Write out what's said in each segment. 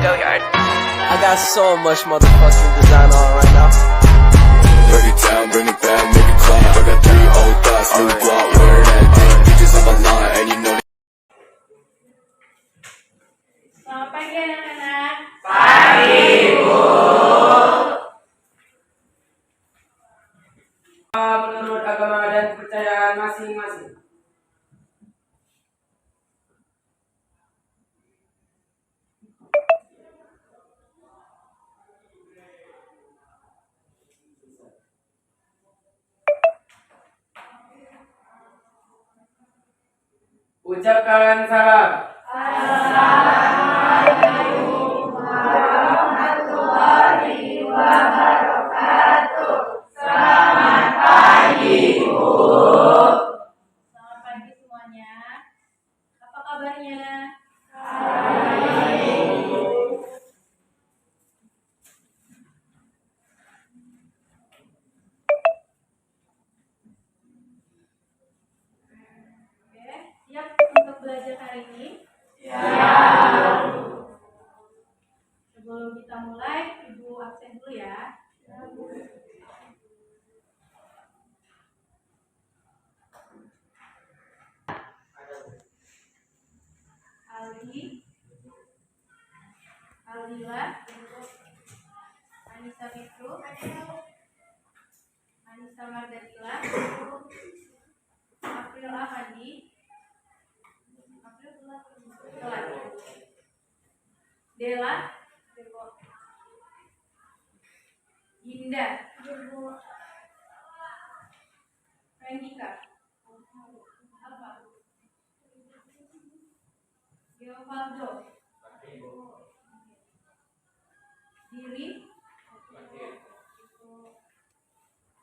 Billiard. I got so much motherfucking design on right now. Break it down, bring it back, make it clap. I got 3 old thoughts, new block, where that damn bitches on my line, and you know. Selamat pagi anak-anak. Menurut agama dan kepercayaan masing-masing. Ucapkan salam. Assalamualaikum warahmatullahi wabarakatuh. Selamat pagi, Bu. Selamat pagi semuanya. Apa kabarnya? Baik. Oke, siap untuk belajar hari ini? Siap. Sebelum kita mulai, Ibu absen dulu ya. Aldila, Anissa Fitru, Anissa Mardatila, April Ahadi, Dela, Indah, Rendika, Alfa, Geovaldo, Diri,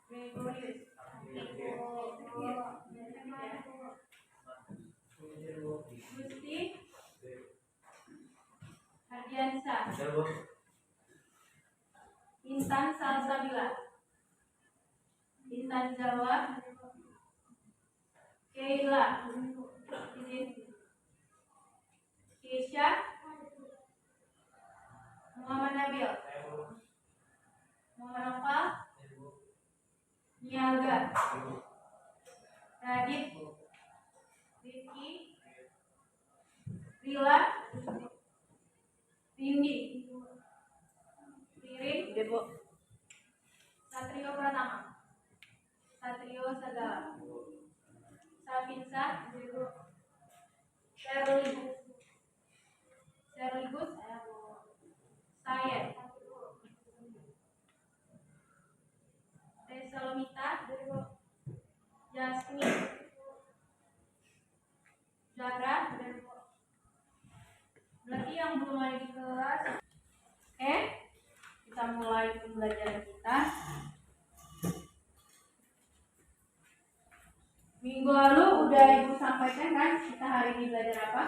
Gregorius, Gusti, Ardiansa, Intan Salsabila, Intan Jawa, Keila, Keisha, Muhammad Nabil, Muhammad Nafal, Niaga, Radit, Rifki, Rila, Rindi, Ririn, Satrio Pratama, Satrio Sagala, Safinsa, Sherly Gus, saya, Salomita, Jasmine, Zara. Berarti yang belum ada di kelas. Oke, kita mulai pembelajaran kita. Minggu lalu udah Ibu sampaikan kan kita hari ini belajar apa?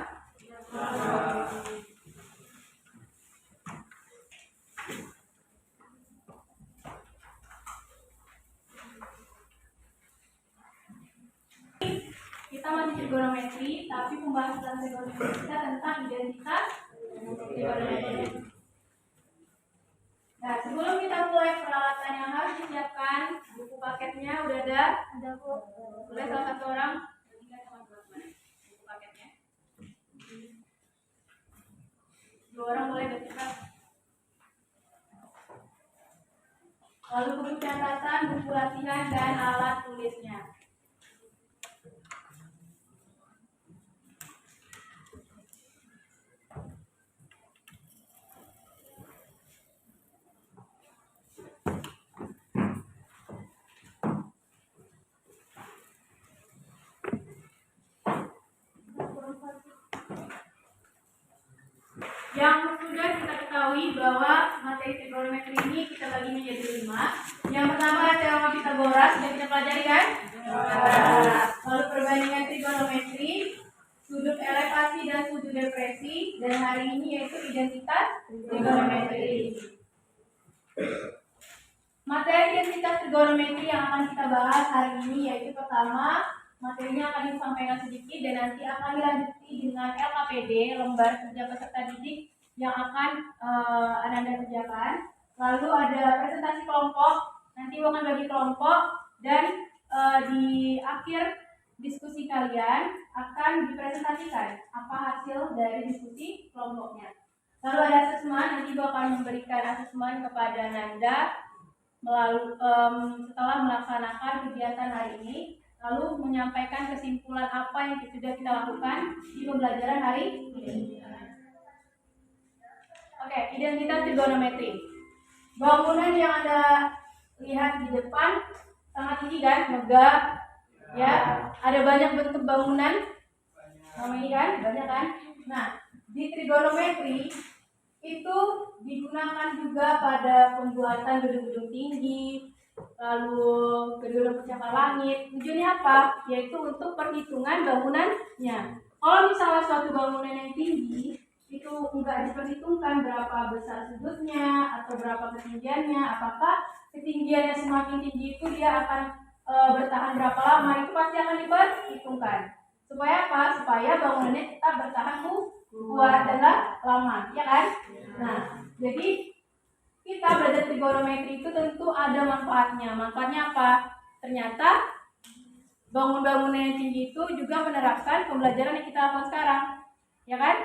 Kita masih trigonometri, tapi pembahasan trigonometri kita tentang identitas trigonometri. Nah, sebelum kita mulai peralatan yang harus disiapkan, buku paketnya udah ada? Ada, Bu. Boleh salah satu orang buku paketnya? 2 orang boleh bercepat. Lalu buku catatan, buku latihan, dan alat tulisnya. Yang sudah kita ketahui bahwa materi trigonometri ini kita bagi menjadi 5. Yang pertama ada teorema Pitagoras, sudah kita pelajari kan? Lalu perbandingan trigonometri, sudut elevasi dan sudut depresi, dan hari ini yaitu identitas trigonometri. Materi identitas trigonometri yang akan kita bahas hari ini yaitu pertama, materinya akan disampaikan sedikit dan nanti akan dilanjuti dengan LKPD, lembar kerja peserta didik yang akan Anda kerjakan. Lalu ada presentasi kelompok, nanti Ibu akan bagi kelompok dan di akhir diskusi kalian akan dipresentasikan apa hasil dari diskusi kelompoknya. Lalu ada asesmen, nanti Ibu akan memberikan asesmen kepada Nanda melalui setelah melaksanakan kegiatan hari ini, lalu menyampaikan kesimpulan apa yang sudah kita lakukan di pembelajaran hari ini. Oke, identitas trigonometri. Bangunan yang Anda lihat di depan sangat tinggi kan, megah, ya. Ada banyak bentuk bangunan, nama ini kan, banyak kan. Nah, di trigonometri itu digunakan juga pada pembuatan gedung-gedung tinggi, lalu gedung pencakar langit. Tujuannya apa? Yaitu untuk perhitungan bangunannya. Kalau misalnya suatu bangunan yang tinggi itu enggak diperhitungkan berapa besar sudutnya atau berapa ketinggiannya, apakah ketinggiannya semakin tinggi itu dia akan bertahan berapa lama, itu pasti akan diperhitungkan. Supaya apa? Supaya bangunannya tetap bertahan kuat dan lama, ya kan? Nah, jadi kita belajar trigonometri itu tentu ada manfaatnya. Manfaatnya apa? Ternyata bangun-bangunan yang tinggi itu juga menerapkan pembelajaran yang kita lakukan sekarang, ya kan?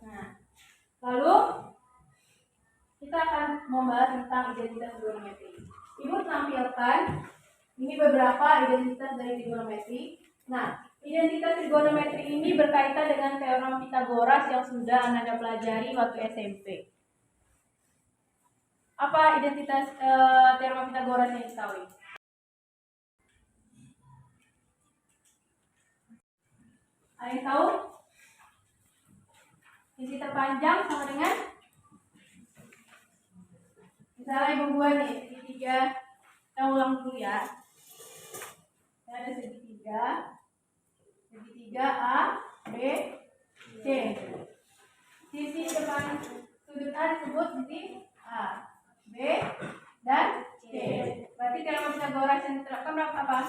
Nah, lalu kita akan membahas tentang identitas trigonometri. Ibu tampilkan ini beberapa identitas dari trigonometri. Nah, identitas trigonometri ini berkaitan dengan teorem Pythagoras yang sudah Anda pelajari waktu SMP. Apa identitas teorem Pythagoras yang diketahui? Ada yang tahu? Sisi terpanjang sama dengan, misalnya ibu buat nih segitiga, kita ulang dulu ya. Ada segitiga A, B, C. Sisi depan sudut A disebut sisi A, B, dan C. Berarti teorem Pythagoras yang diterapkan apa?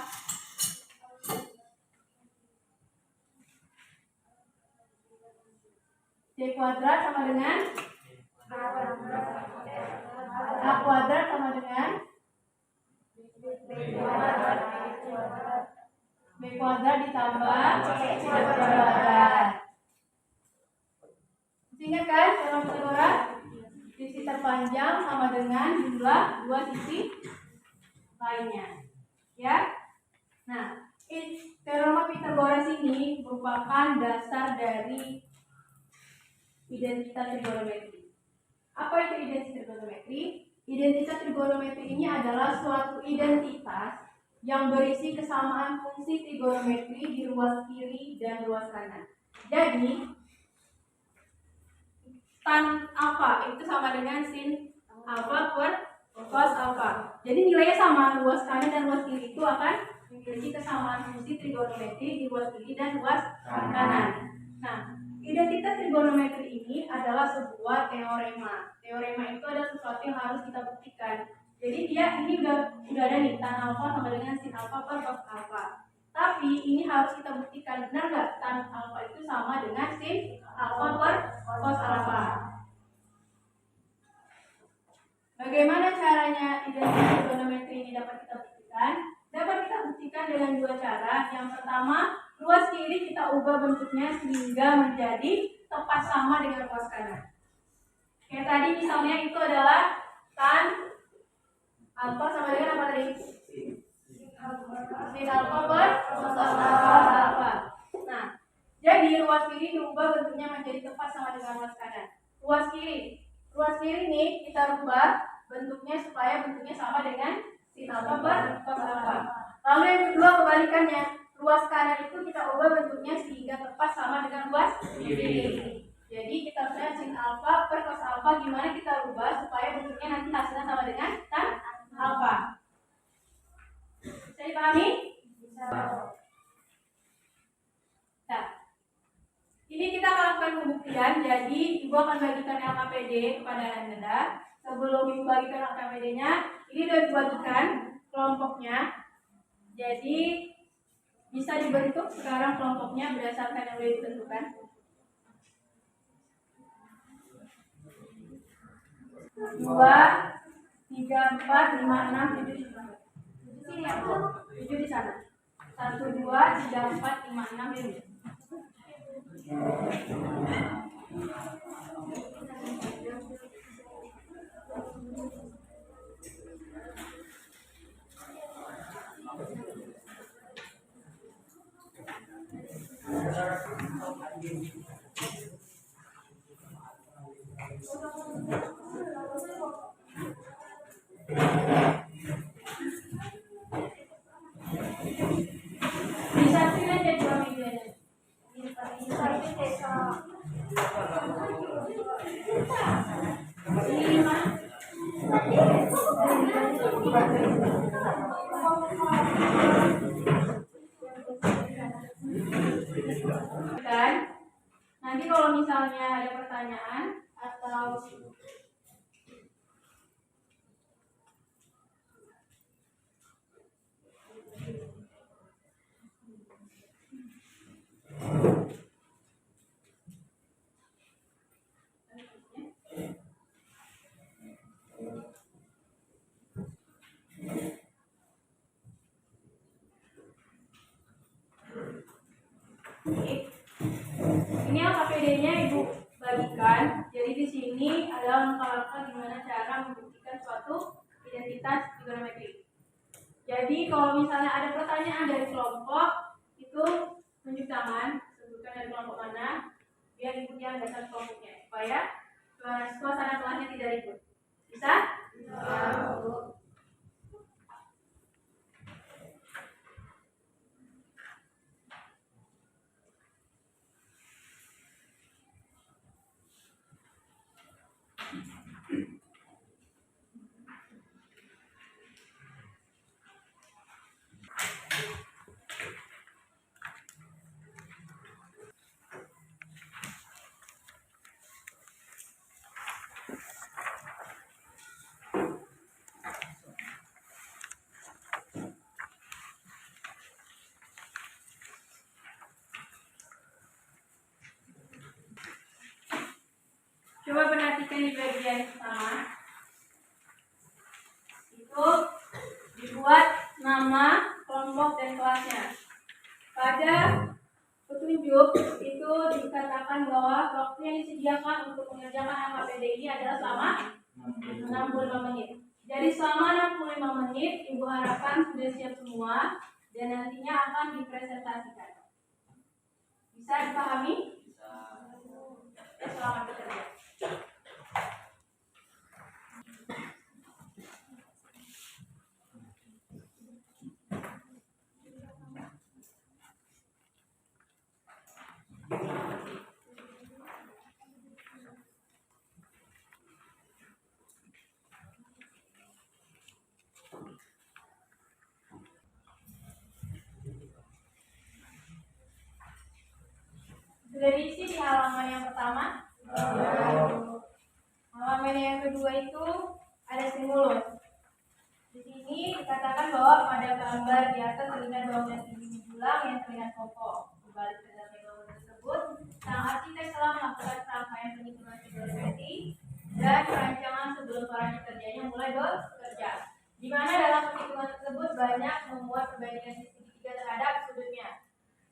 C kuadrat sama dengan A kuadrat sama dengan B kuadrat ditambah C kuadrat. Ingat kan teorem Pythagoras? Sisi terpanjang sama dengan jumlah dua sisi lainnya. Ya. Nah, teorem Pythagoras ini merupakan dasar dari identitas trigonometri. Apa itu identitas trigonometri? Identitas trigonometri ini adalah suatu identitas yang berisi kesamaan fungsi trigonometri di ruas kiri dan ruas kanan. Jadi, tan alfa itu sama dengan sin alfa per cos alfa. Jadi nilainya sama, ruas kanan dan ruas kiri itu akan memiliki kesamaan fungsi trigonometri di ruas kiri dan ruas kanan. Nah, identitas trigonometri ini adalah sebuah teorema. Teorema itu adalah sesuatu yang harus kita buktikan. Jadi ini udah ada nih, tan alfa sama dengan sin alfa per cos alfa. Tapi ini harus kita buktikan, benar nggak tan alfa itu sama dengan sin alfa per cos alfa. Bagaimana caranya identitas trigonometri ini dapat kita buktikan? Dapat kita buktikan dengan dua cara. Yang pertama, ruas kiri kita ubah bentuknya sehingga menjadi tepat sama dengan ruas kanan. Kayak tadi misalnya itu adalah tan alfa sama dengan apa tadi? Sin alfa per cos alfa. Nah, jadi ruas kiri diubah bentuknya menjadi tepat sama dengan ruas kanan. Ruas kiri nih kita rubah bentuknya supaya bentuknya sama dengan sin alfa per cos alfa. Lalu yang kedua kebalikannya, ruas kanan itu kita ubah bentuknya sehingga tepat sama dengan ruas kiri. Jadi kita lihat sin alfa per cos alfa gimana kita rubah supaya bentuknya nanti hasilnya sama dengan tan alfa. Bisa dipahami? Bisa. Nah, ini kita akan lakukan pembuktian. Jadi ibu akan bagikan LKPD kepada Anda. Sebelum ibu bagikan LKPD-nya, ini sudah dibagikan kelompoknya. Jadi bisa dibentuk sekarang kelompoknya berdasarkan yang sudah ditentukan. 2, 3, 4, 5, 6, 7 di sana. Sini ya, 7 di sana. 1, 2, 3, 4, 5, 6 ini. Disatuin aja dua medianya. Lima. Kan? Nanti kalau misalnya ada pertanyaan atau ini KPD-nya Ibu bagikan. Jadi di sini adalah langkah-langkah gimana cara membuktikan suatu identitas trigonometri. Jadi kalau misalnya ada pertanyaan dari kelompok, itu tunjuk tangan, sebutkan dari kelompok mana, biar Ibu yang dasar kelompoknya, supaya suasana kelasnya tidak ribut. Bisa? Bisa. Coba perhatikan di bagian pertama. Itu dibuat nama kelompok dan kelasnya. Pada petunjuk itu dikatakan bahwa waktu yang disediakan untuk mengerjakan LKPD ini adalah selama 65 menit. Jadi selama 65 menit Ibu harapkan sudah siap semua dan nantinya akan dipresentasikan. Bisa dipahami? Bisa. Selamat bekerja. Sudah diisi di halaman yang pertama. Halaman yang kedua itu ada stimulus. Di sini dikatakan bahwa pada gambar di atas terlihat bangunan tinggi menjulang yang terlihat kokoh. Di balik terdapat bangunan tersebut, sang arsitek telah melakukan serangkaian penghitungan trigonometri dan perancangan sebelum para pekerjanya mulai bekerja. Di mana dalam perhitungan tersebut banyak membuat perbandingan sisi segitiga terhadap sudutnya.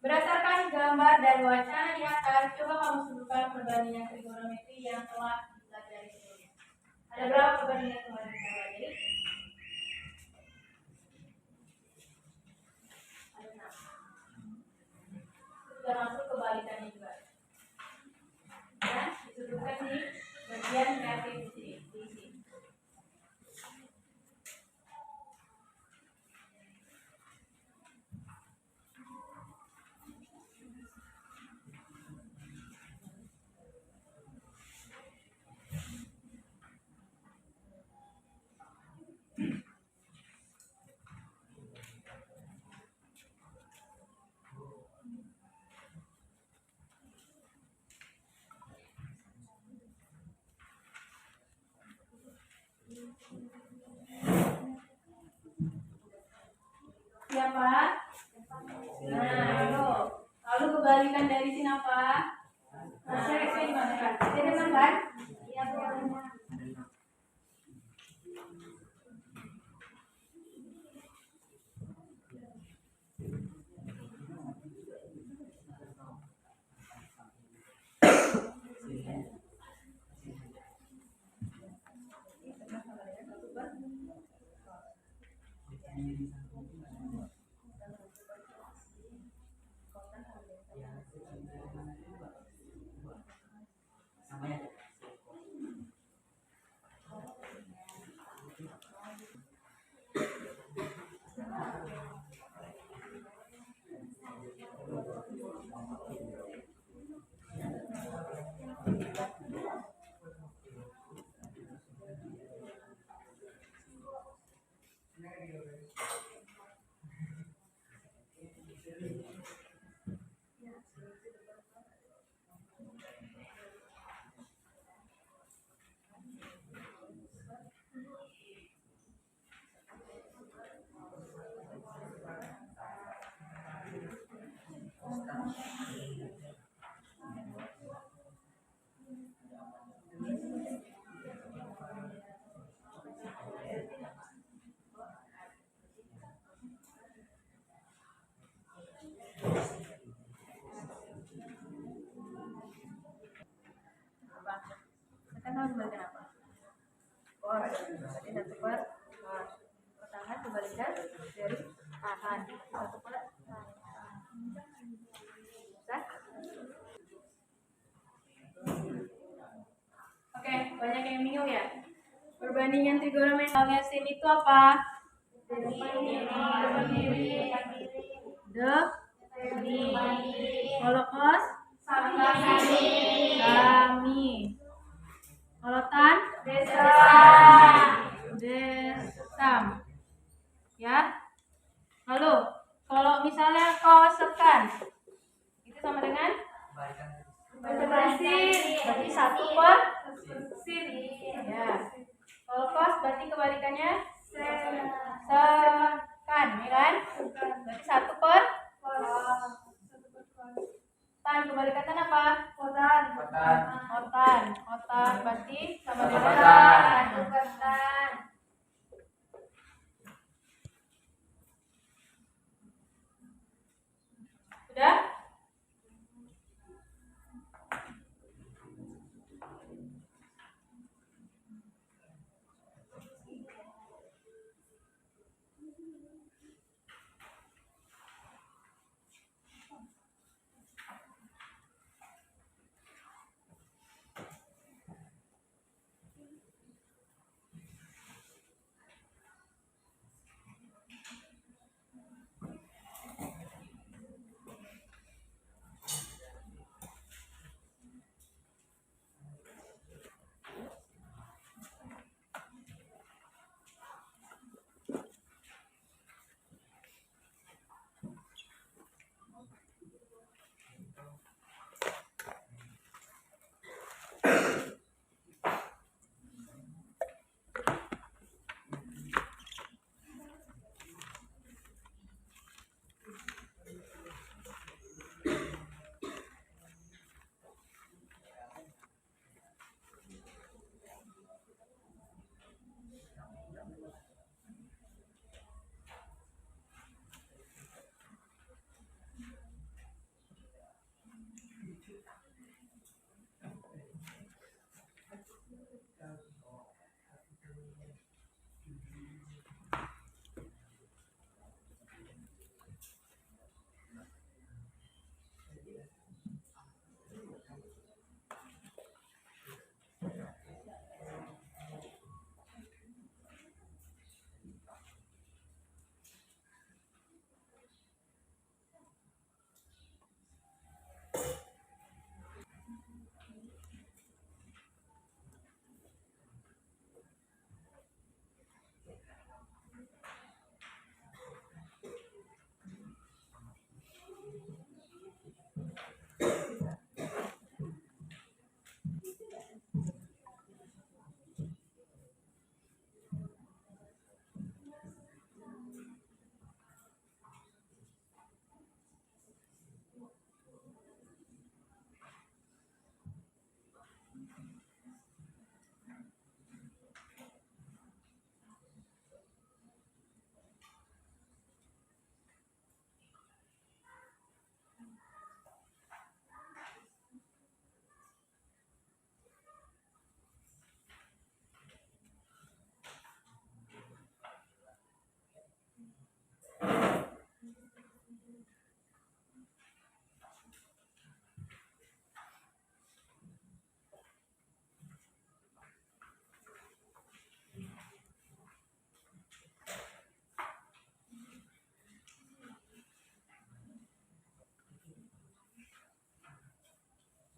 Berdasarkan gambar dan wacana di atas, coba kamu sebutkan perbandingan trigonometri yang telah dipelajari sebelumnya. Ada berapa perbandingan kemarin kita pelajari? Ada 6. Sudah masuk kebalikannya juga. Dan disebutkan di bagian kreatif di sini. Siapa? Nah, itu. Lalu kebalikan dari sini apa? Nah, saya dimasukkan. Saya dengar kan? Iya, Apa? Sekarang harus kembalikan apa? Pos. Berarti 1 per pos. Tangan kembalikan dari tahan. 1 per tahan. Bisa? Oke, banyak yang bingung ya? Perbandingan trigonometri sin itu apa? Kalau cos kami. Kalau tan desam. Ya. Lalu kalau misalnya cos sekan itu sama dengan sin. Berarti 1 per sin. Ya. Kalau cos berarti kebalikannya sekan, ya kan? Berarti 1 per tan. Kebalikannya apa? Otan. Otan berarti sama dengan tan. Sudah?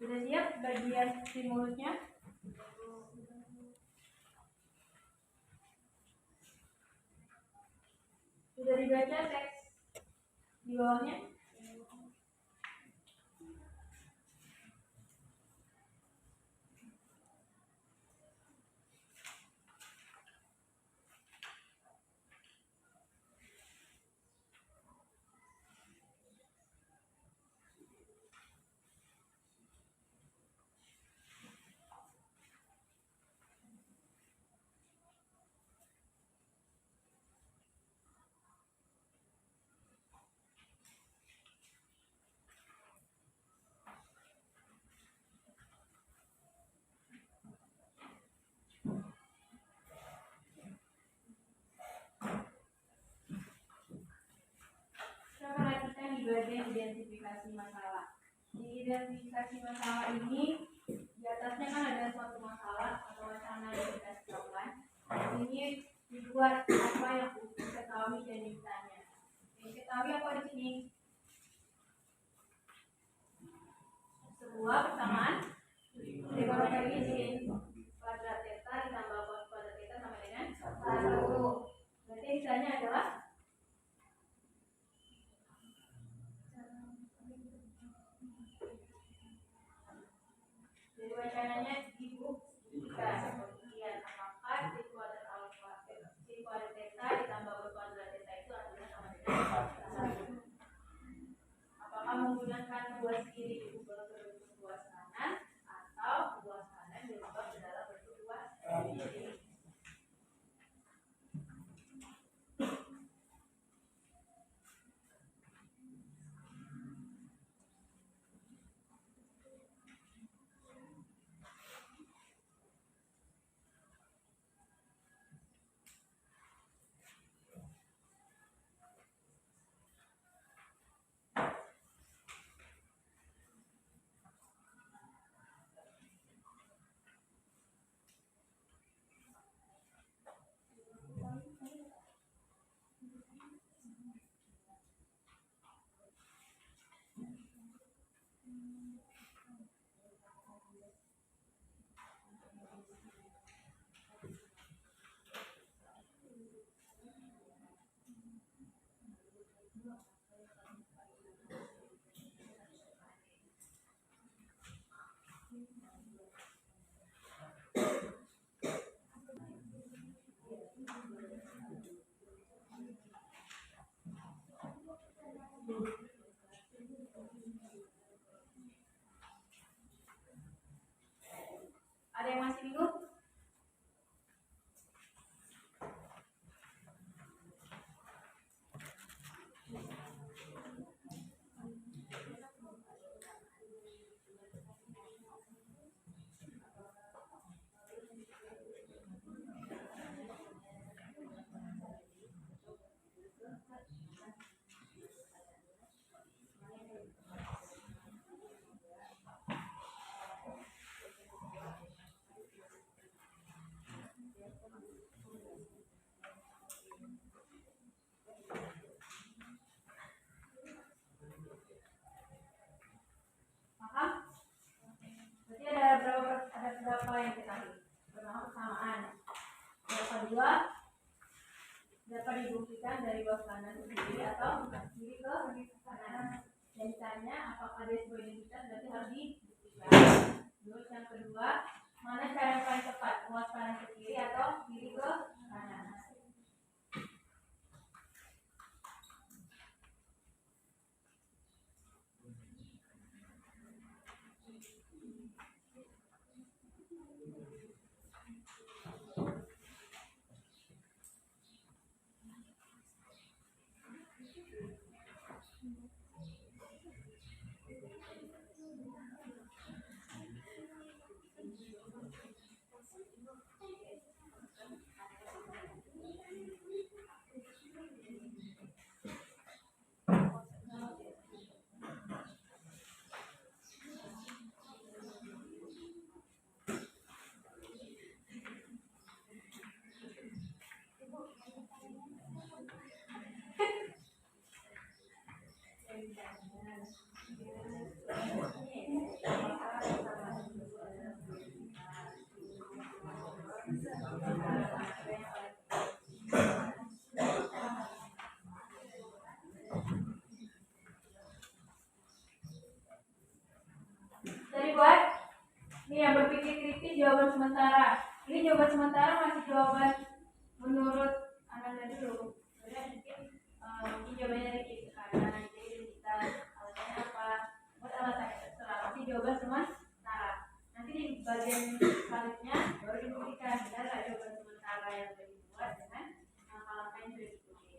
Sudah siap bagian stimulusnya? Sudah dibaca teks di bawahnya? Perhatikan di bagian identifikasi masalah. Di identifikasi masalah ini, di atasnya kan ada suatu masalah atau wacana yang kita sebutkan. Ini dibuat apa yang diketahui dan ditanya. Yang diketahui apa di sini? Sebuah persamaan trigonometri sin kuadrat theta ditambah cos kuadrat theta sama dengan 1. Berarti yang ditanya adalah jadi wacananya dibuktikan. Kemudian apakah sin kuadrat alfa sin kuadrat theta ditambah cos kuadrat theta itu adalah sama dengan 1? Apakah menggunakan ruas kiri diubah ke bentuk ruas kanan atau ruas kanan diubah ke dalam bentuk ruas kiri? Ada yang masih bingung? Paham? Berarti ada berapa yang kita lihat? Pertama persamaan. Yang kedua dapat dibuktikan dari ruas kanan ke kiri atau kiri ke kanan. Yang ditanya apakah ada sebuah identitas berarti harus dibuktikan. Terus yang kedua, mana cara yang paling tepat? Ruas kanan ke kiri atau kiri ke kanan? jawaban sementara. Ini jawaban sementara masih jawaban menurut Ananda dulu. Ini jawabannya dari kiri ke kanan. Jadi kita alasannya apa? Buat alasannya terserah. Masih jawaban sementara. Nanti di bagian selanjutnya baru dibuktikan benar nggak jawaban sementara yang sudah dibuat dengan langkah-langkah yang sudah diikuti.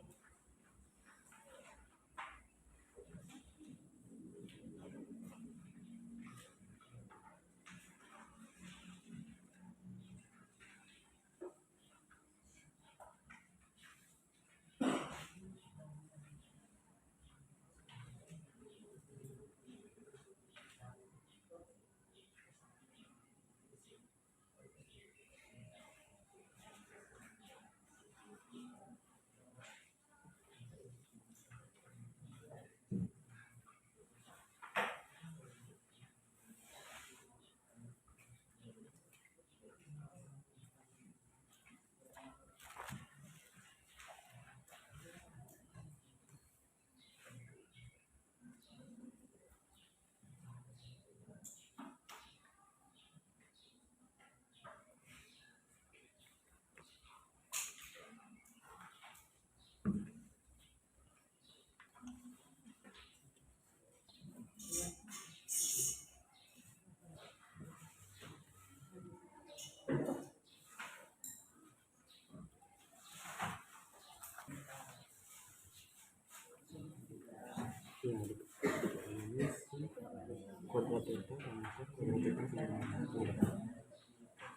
Kodrat itu termasuk menunjukkan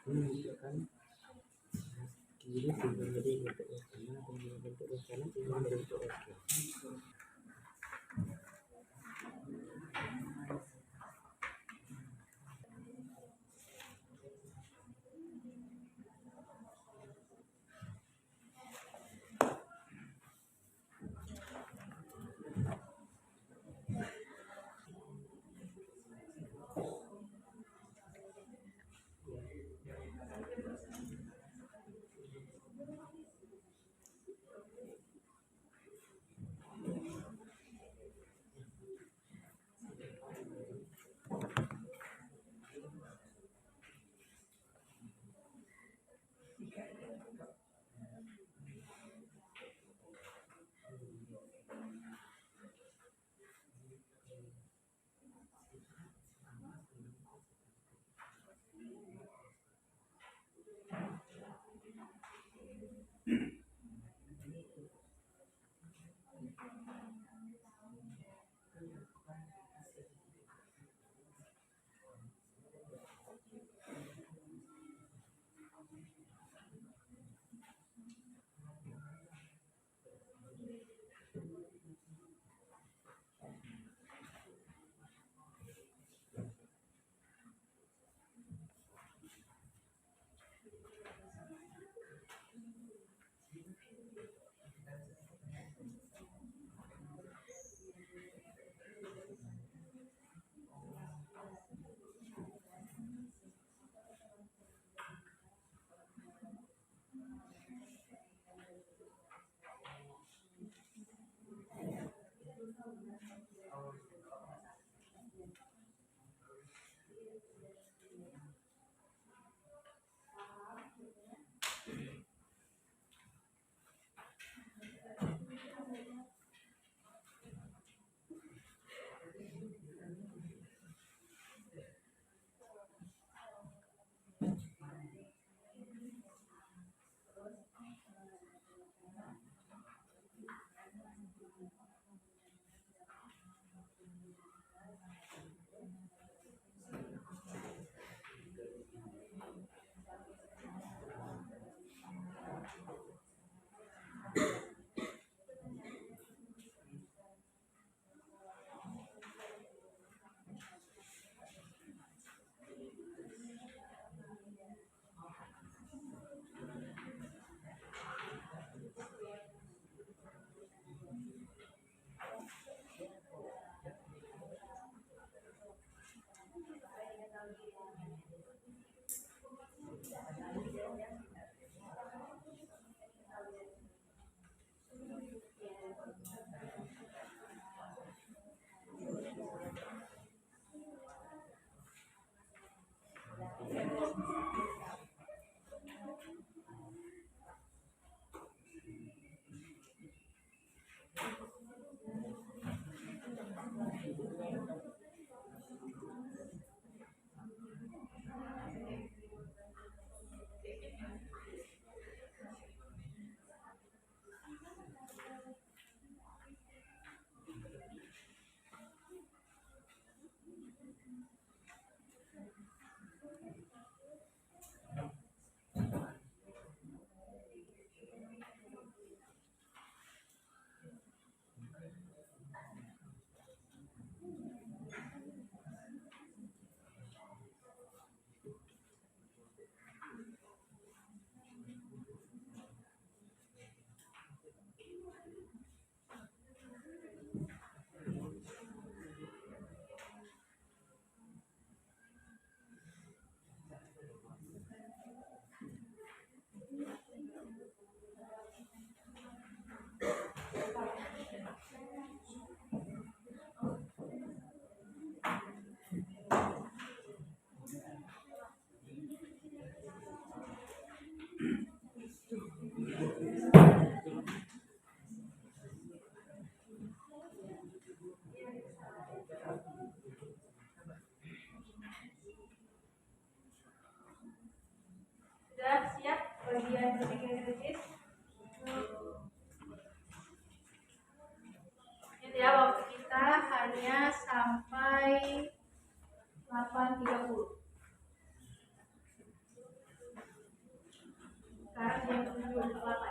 menunjukkan kiri sehingga menjadi bentuk kanan dan bentuk kanan sehingga menjadi bentuk kiri. Sekarang jam 7 untuk 8.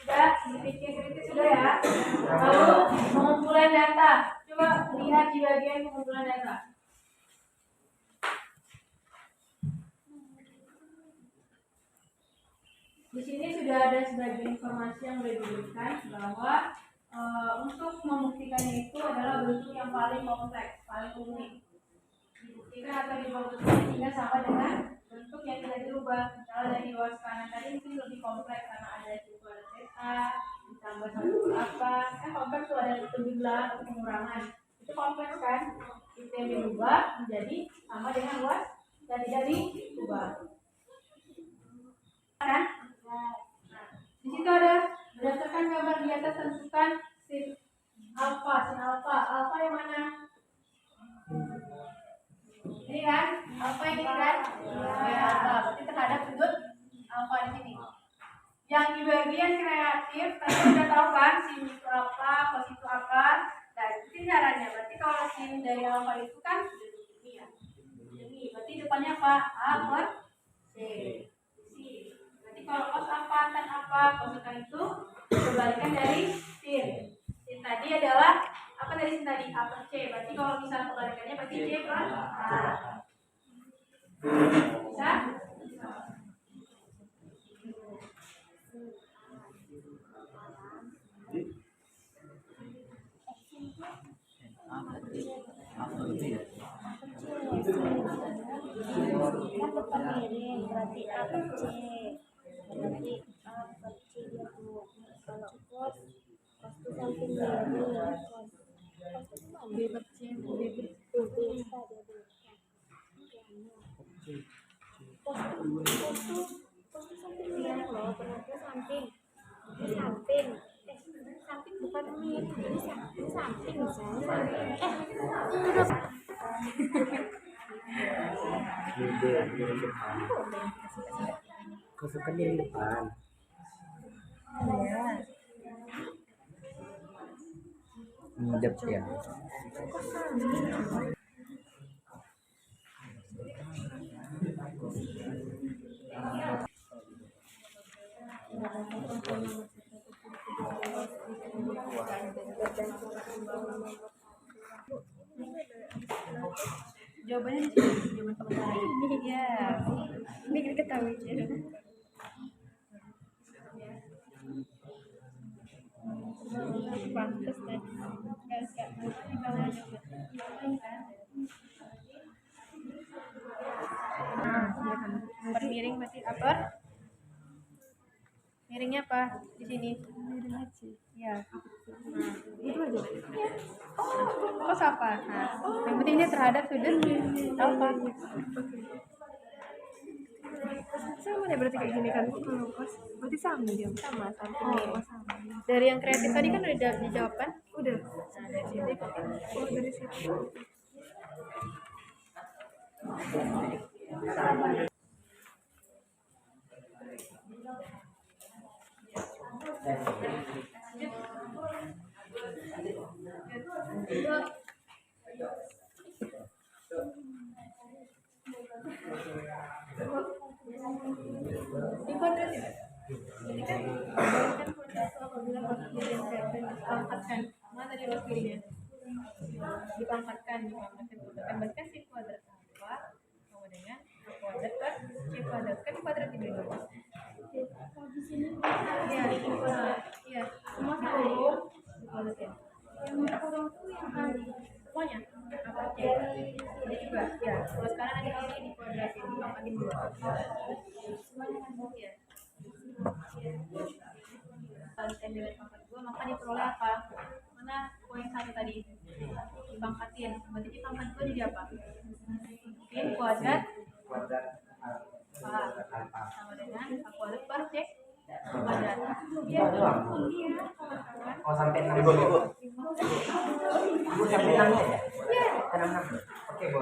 Sudah, sedikit-sedikit sudah ya. Lalu pengumpulan data. Coba lihat di bagian pengumpulan data. Di sini sudah ada sebagian informasi yang boleh diberikan bahwa untuk membuktikannya itu adalah bentuk yang paling kompleks, paling unik. Dibuktikan atau dibuat sehingga sama dengan bentuk yang tidak dirubah. Kalau dari luas kanan tadi mungkin lebih kompleks karena ada situ ada theta ditambah satu apa, kan kompleks tuh ada jumlah atau pengurangan. Itu kompleks kan? Itu yang dirubah menjadi sama dengan luas dan tidak dirubah. Kan? Nah, di situ ada berdasarkan gambar di atas tentukan sin alfa. Alfa yang mana? Ini kan? Alfa yang ini kan? Ya, alfa. Berarti terhadap sudut alfa di sini. Yang di bagian kreatif tadi sudah tahu kan sin itu apa, cos itu apa. Nah, itu caranya. Berarti kalau sin dari alfa itu kan ini ya. Ini berarti depannya apa? A per C. Kalau cos apa, tan apa, kosekan itu kebalikan dari sin. Sin tadi adalah apa dari sin tadi? A per C. Berarti kalau misalnya kebalikannya berarti C per A. Bisa? Berarti A per C. Berarti A per C dia tuh. Kalau cos itu samping miring, cos itu B per C, B per bisa dia tuh. Cos itu samping miring loh, berarti samping. Ini samping. Samping bukan miring, ini samping misalnya. Udah. Di depan. Kosekan di depan. Iya. Ngidep ya. Jawabannya di sini, jawaban sementara. Iya. Ini kita ketahui aja. Pantes tadi. Enggak di bawah juga. Nah, ya kan. Bermiring berarti apa? Miringnya apa? Di sini. Miring aja. Ya. Itu aja. Kos apa? Nah, yang penting dia terhadap sudut apa? Sama deh berarti kayak gini kan. Kalau kos berarti sama dia. Sama, samping Oh, miring. sama. Dari yang kreatif tadi kan udah dijawab kan? Udah. Nah, dari sini. Oh, dari situ. Di kuadrat ya? Jadi kan kuadrat itu apabila waktu yang kreatif dipangkatkan. Mana tadi waktu pilihnya? Dipangkatkan kuadrat. Berarti kan si kuadrat apa sama dengan A kuadrat per C kuadrat. Kan kuadrat ini dulu. Iya, iya. Semua satu kuadrat ya. Yang kurang tuh yang tadi. Semuanya. Apa C? Ini juga. Ya. Kalau sekarang ada ini di kuadrat ini dipangkatin dua. Semuanya kan ya. Kalikan dengan pangkat 2 maka diperoleh apa? Mana poin 1 tadi? Dipangkatin. Berarti di pangkat 2 jadi apa? Sin kuadrat A sama dengan A kuadrat per C kuadrat. Iya, kawan-kawan. Oh sampai 6 ibu. Ibu sampai 6 ya? Iya. 6. Oke, Bu.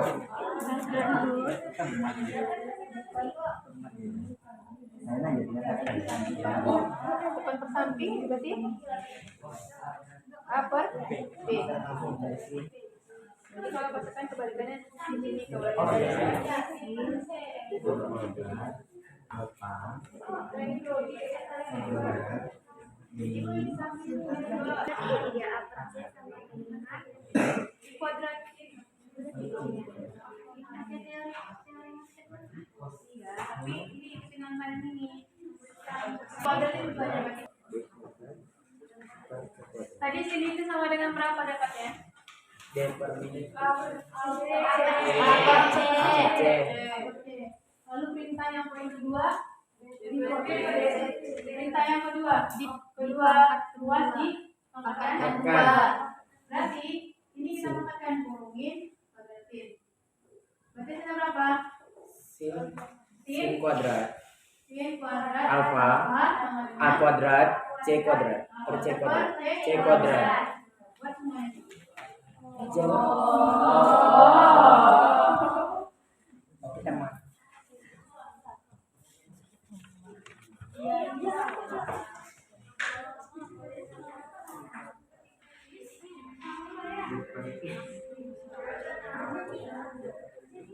Bukan per samping berarti A per B. Jadi kalau pasukan kebalikannya di sini kuadrat tapi di dengan kalian ini kuadrat itu banyak. Tadi sini itu sama dengan berapa dapatnya? D per minit. Lalu perintah yang poin kedua, perintah yang kedua di kedua ruas di pangkatkan dua. Berarti ini kita pangkatkan kurungin kuadratin. Berarti kita berapa? Sin kuadrat Sin kuadrat alfa sama A kuadrat C kuadrat per C kuadrat C kuadrat. Buat semuanya. Kita mau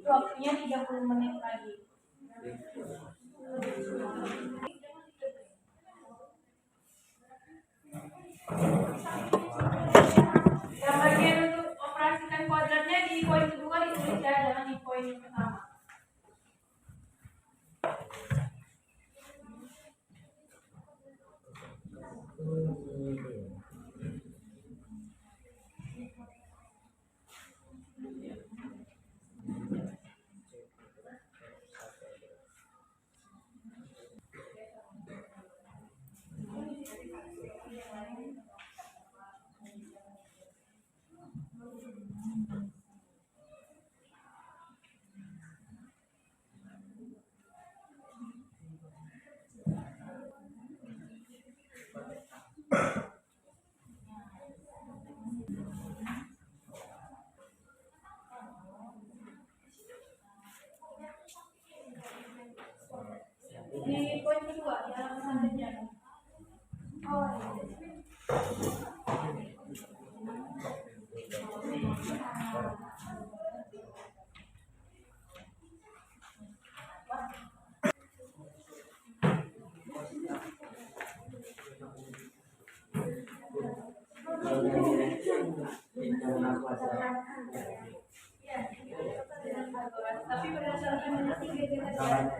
Waktunya 30 menit lagi. Yang bagian untuk operasikan kuadratnya di poin kedua ditulis ya, jangan di poin yang pertama. Di poin kedua, di halaman selanjutnya. Oh, Tapi berdasarkan hasil vegetasi.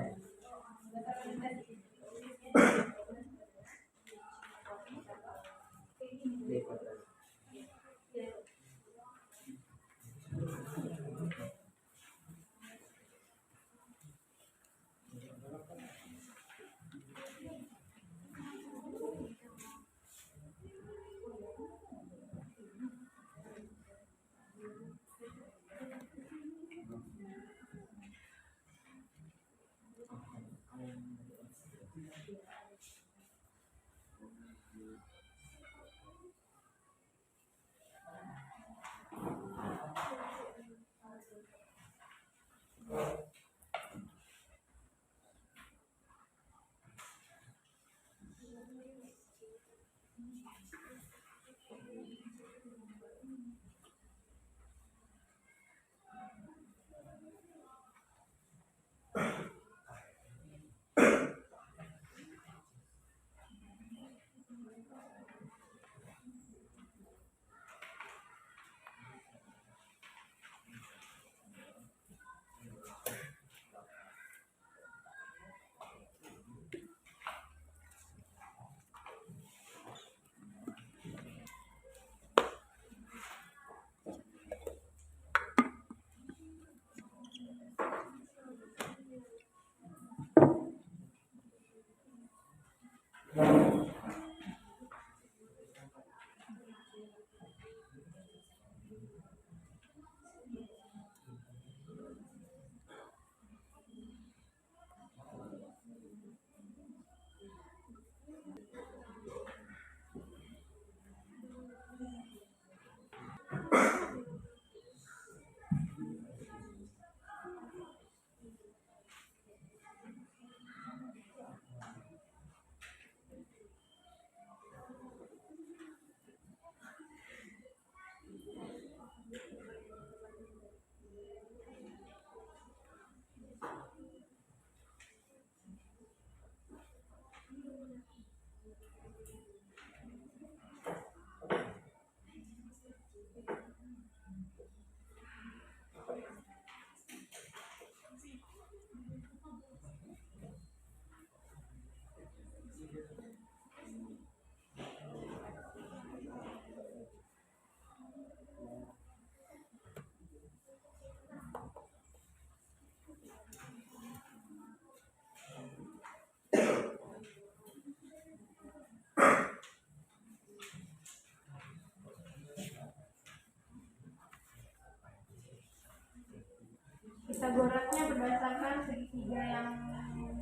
Pitagoras-nya berdasarkan segitiga yang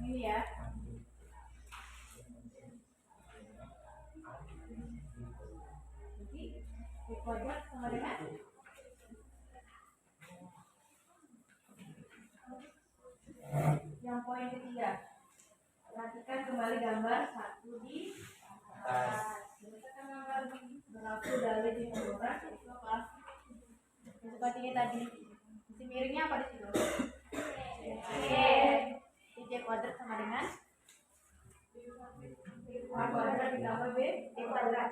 ini ya. Jadi kuadrat sama dengan yang poin ketiga. Perhatikan kembali gambar satu di atas. Berdasarkan gambar berlaku dalil di Pitagoras itu apa? Seperti ini tadi. Sisi miringnya apa di situ? J kuadrat sama dengan A kuadrat ditambah B kuadrat.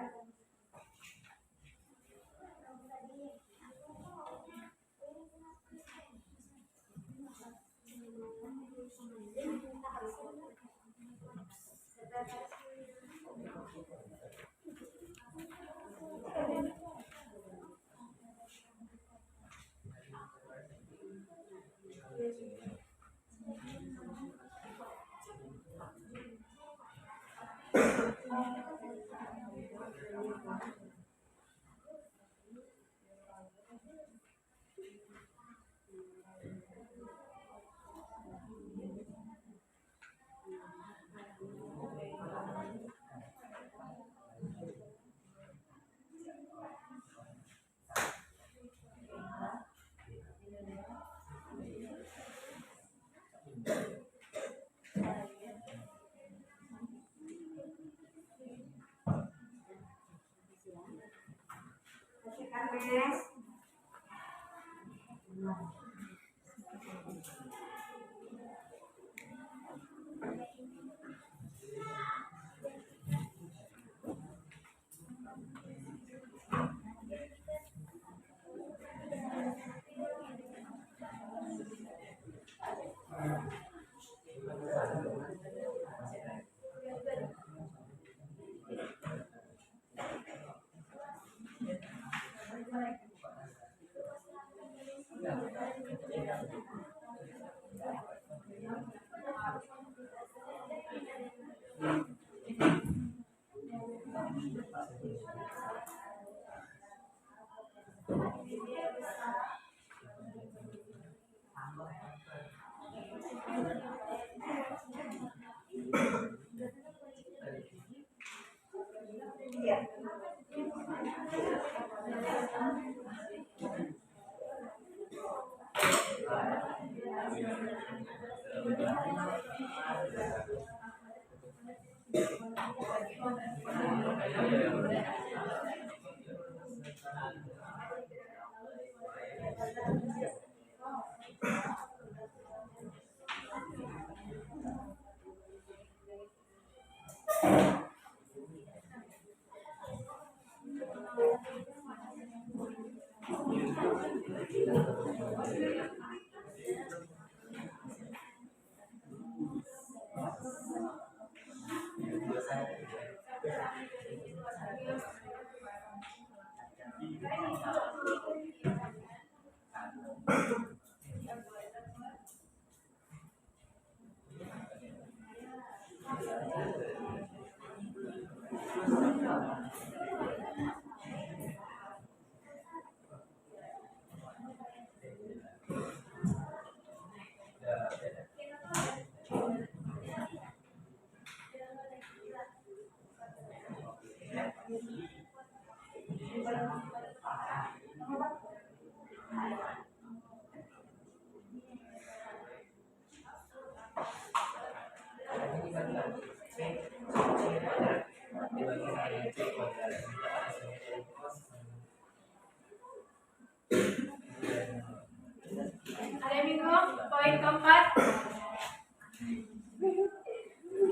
Ada Minggu, poin keempat.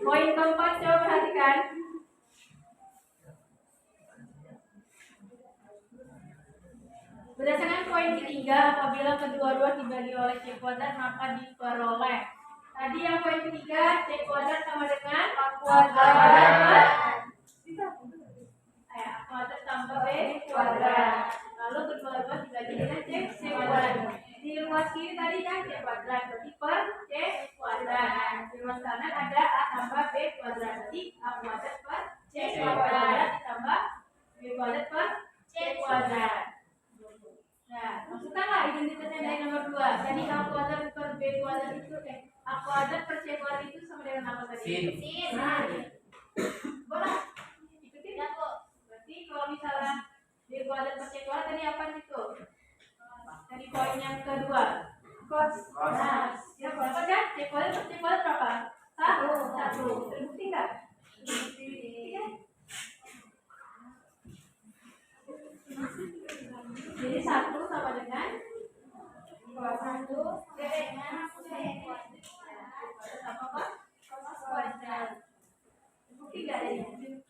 Poin keempat, coba perhatikan. Berdasarkan poin ketiga, apabila kedua-dua dibagi oleh C kuadrat maka diperoleh. Tadi yang poin ketiga, C kuadrat sama dengan A kuadrat. A kuadrat tambah B kuadrat. Lalu kedua-dua dibagi dengan C kuadrat. Di ruas kiri tadi kan C kuadrat, berarti per C kuadrat. Di ruas kanan ada A tambah B kuadrat, berarti A kuadrat per C kuadrat ditambah B kuadrat per C kuadrat. Nah, masukkanlah identitas yang dari nomor 2. Jadi A kuadrat per B kuadrat itu A kuadrat per C kuadrat itu sama dengan apa tadi? Sin. Nah, boleh. Ikutin ya kok. Berarti kalau misalnya B kuadrat per C kuadrat tadi apa itu? Tadi poin yang kedua. Cos. Nah, ya berapa kan? C kuadrat per C kuadrat berapa? 1. Terbukti enggak? Terbukti. Jadi 1 sama dengan 1 dengan sama apa? Cos kuadrat. Bukti enggak ini?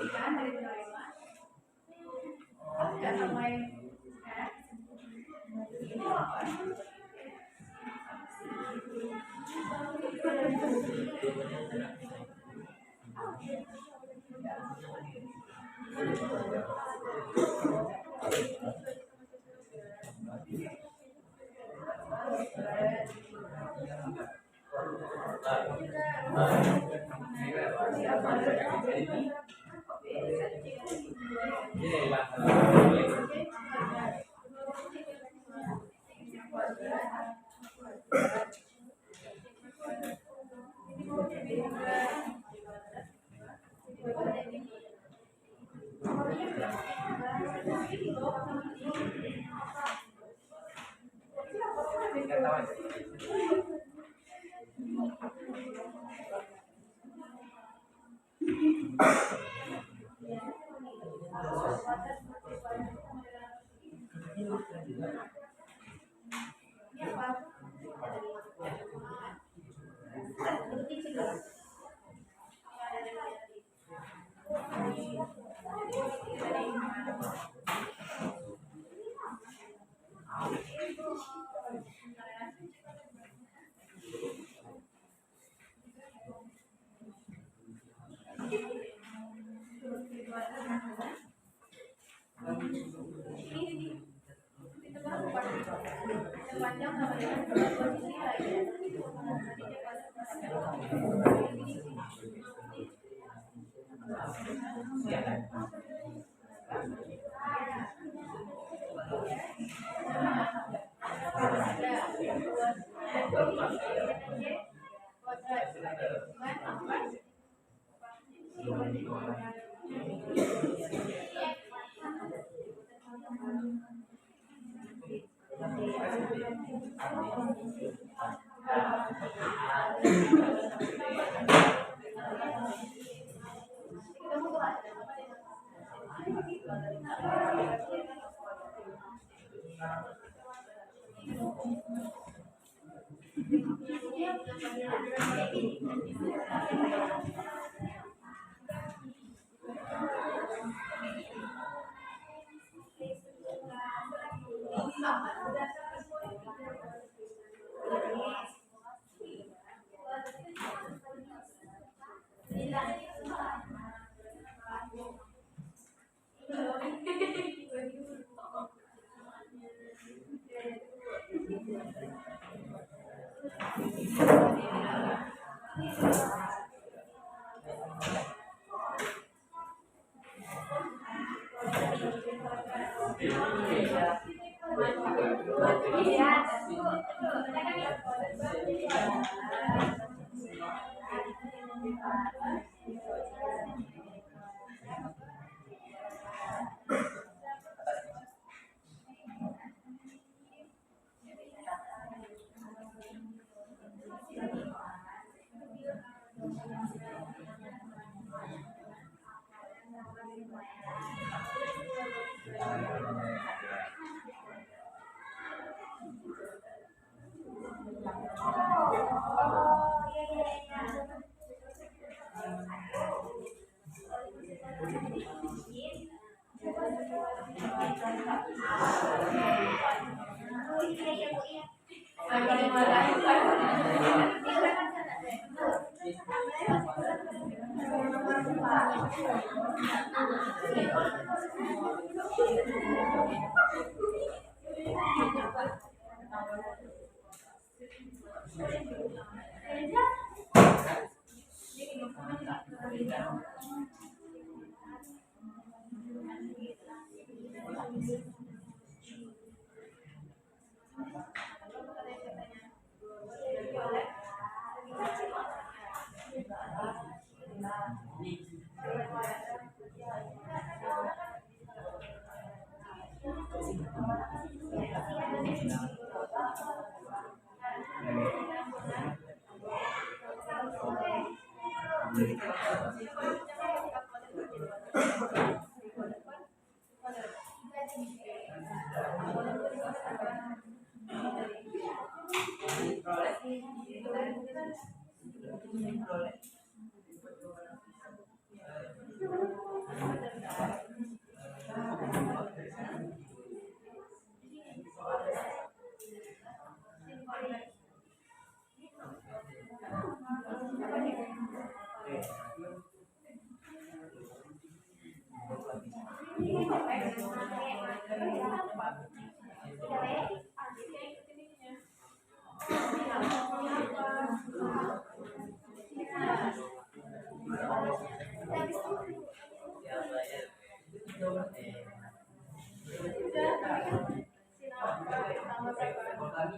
Ikan dari teorema. Enggak sama yang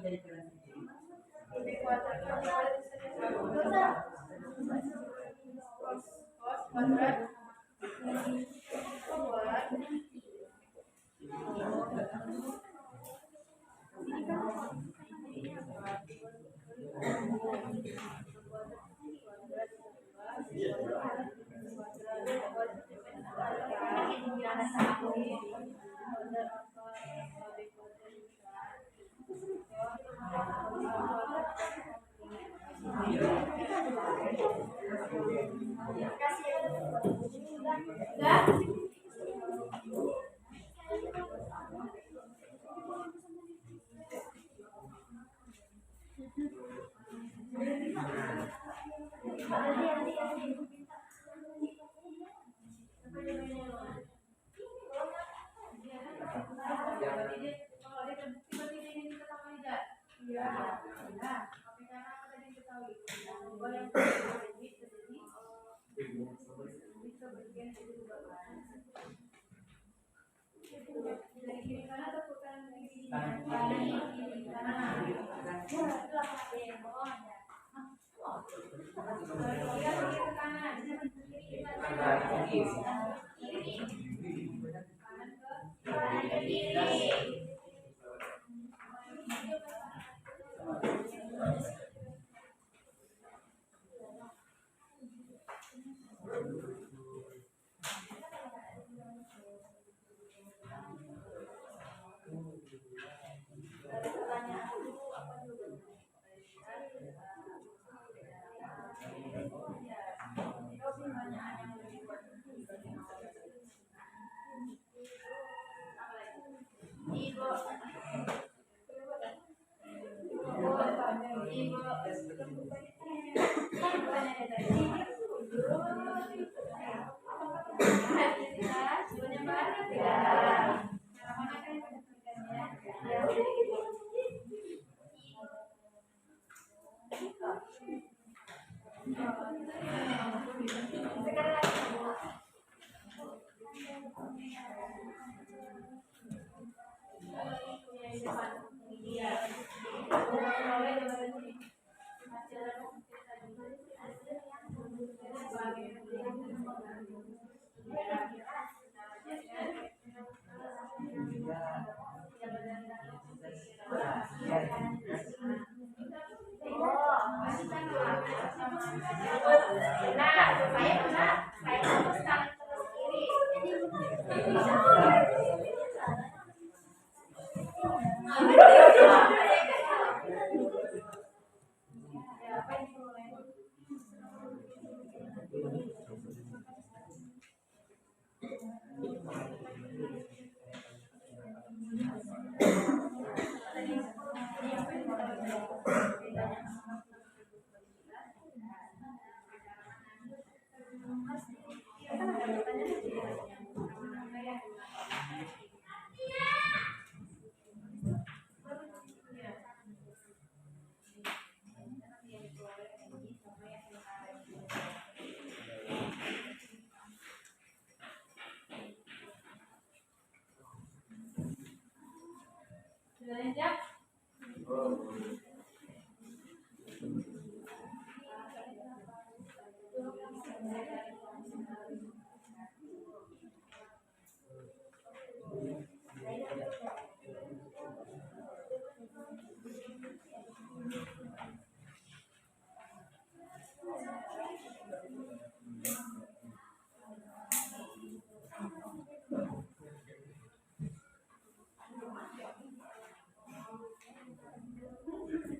Lebih kuadrat kali cos kuadrat buat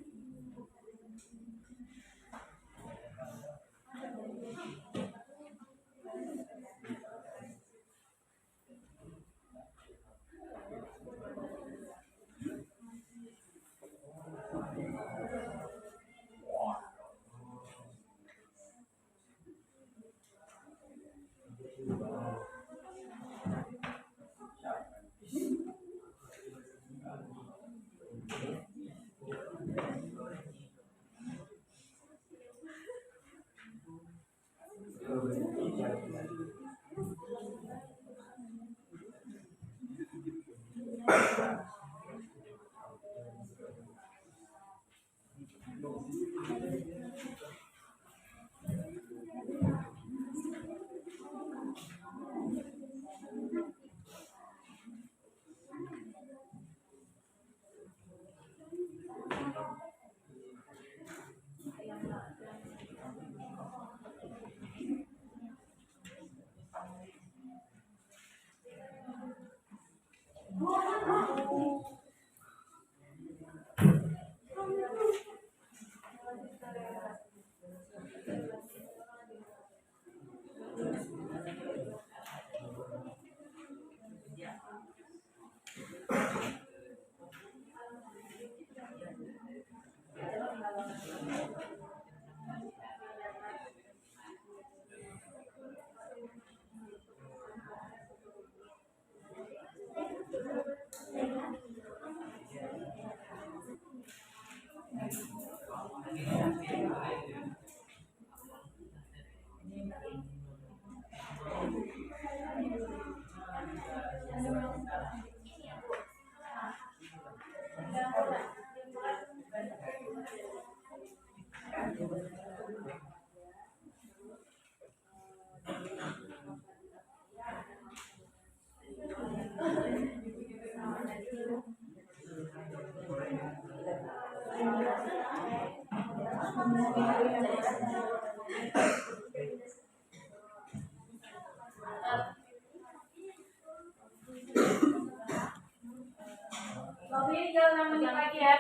Bobby, jangan menit lagi ya.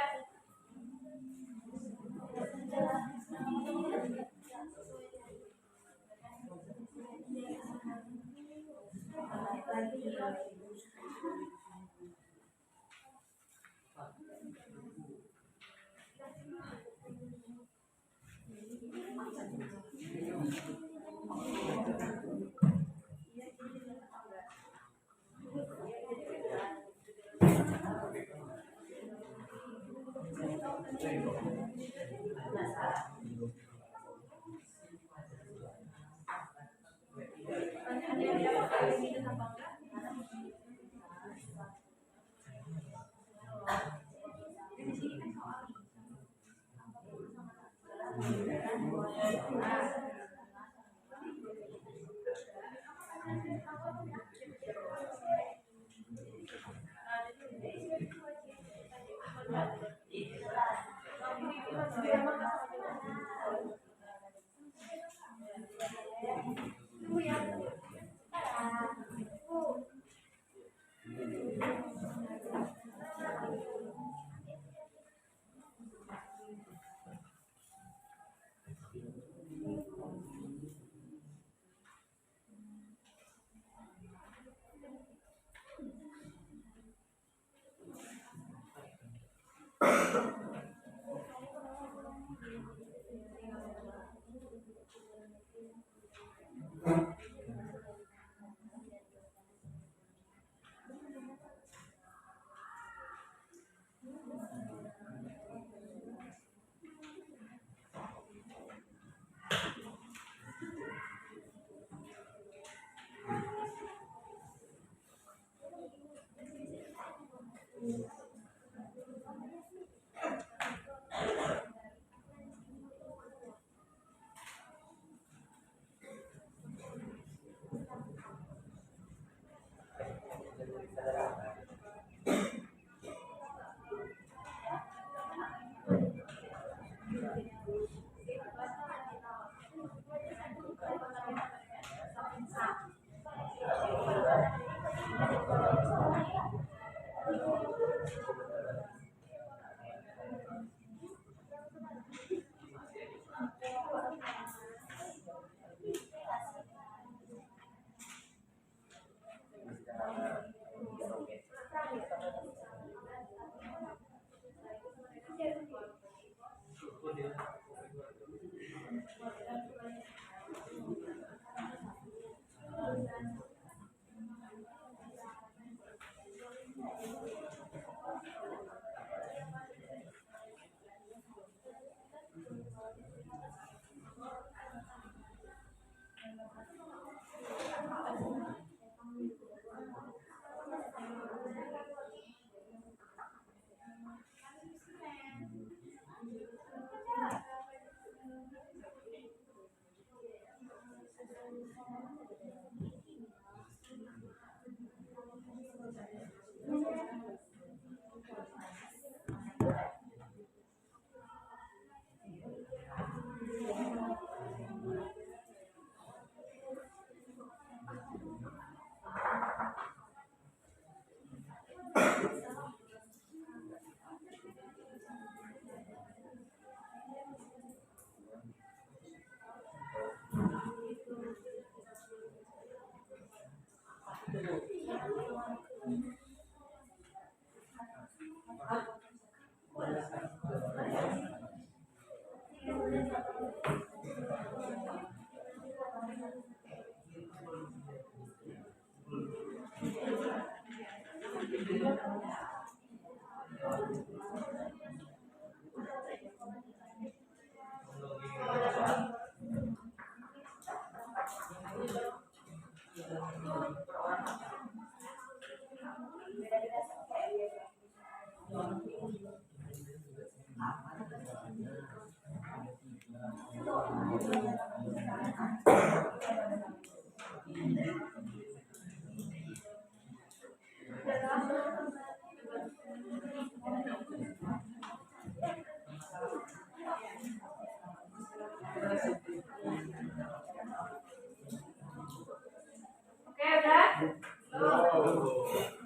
Oke, udah?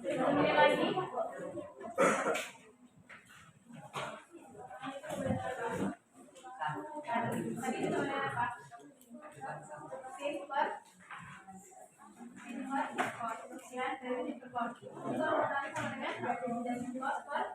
Ini lagi. Tadi itu namanya apa? Silver. Ya, dari silver. Itu urutannya sama dengan fosfor.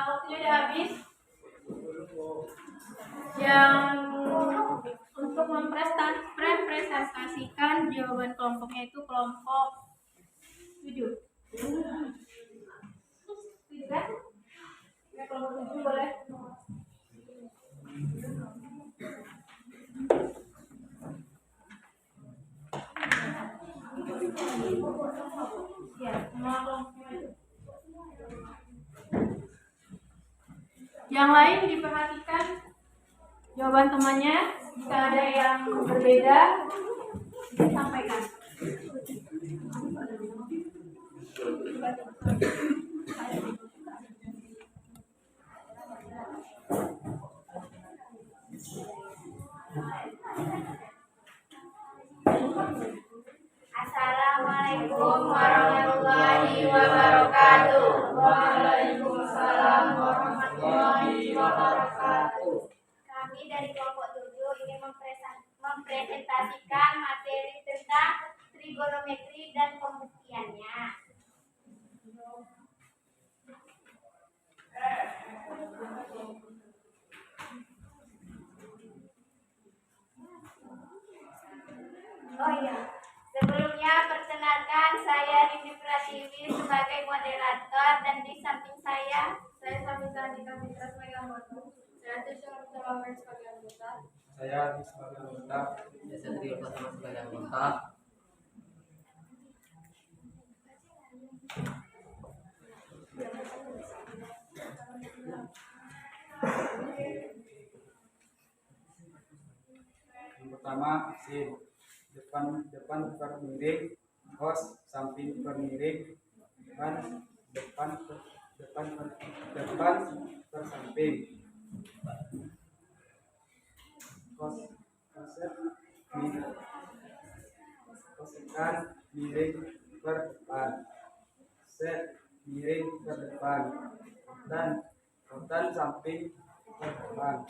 Waktunya udah habis. Yang untuk mempresentasikan jawaban kelompoknya itu kelompok 7. Setuju kan? Ya, kelompok 7 boleh. Ya, semua kelompoknya itu. Yang lain diperhatikan jawaban temannya. Jika ada yang berbeda, disampaikan. Assalamualaikum warahmatullahi wabarakatuh. Waalaikumsalam warahmatullahi wabarakatuh. Kami dari kelompok 7 ingin mempresentasikan materi tentang trigonometri dan pembuktiannya. Oh iya, sebelumnya perkenalkan saya Rini Pratiwi sebagai moderator dan di samping saya Samita Andika Mitra sebagai anggota. Saya Tusyur Terawan sebagai anggota. Saya sebagai anggota. Saya Satrio Pratama sebagai anggota. Yang pertama sin, depan bermiring, kos samping bermiring, depan bersamping, kosekan miring berdepan, set miring berdepan, dan kotan samping berdepan.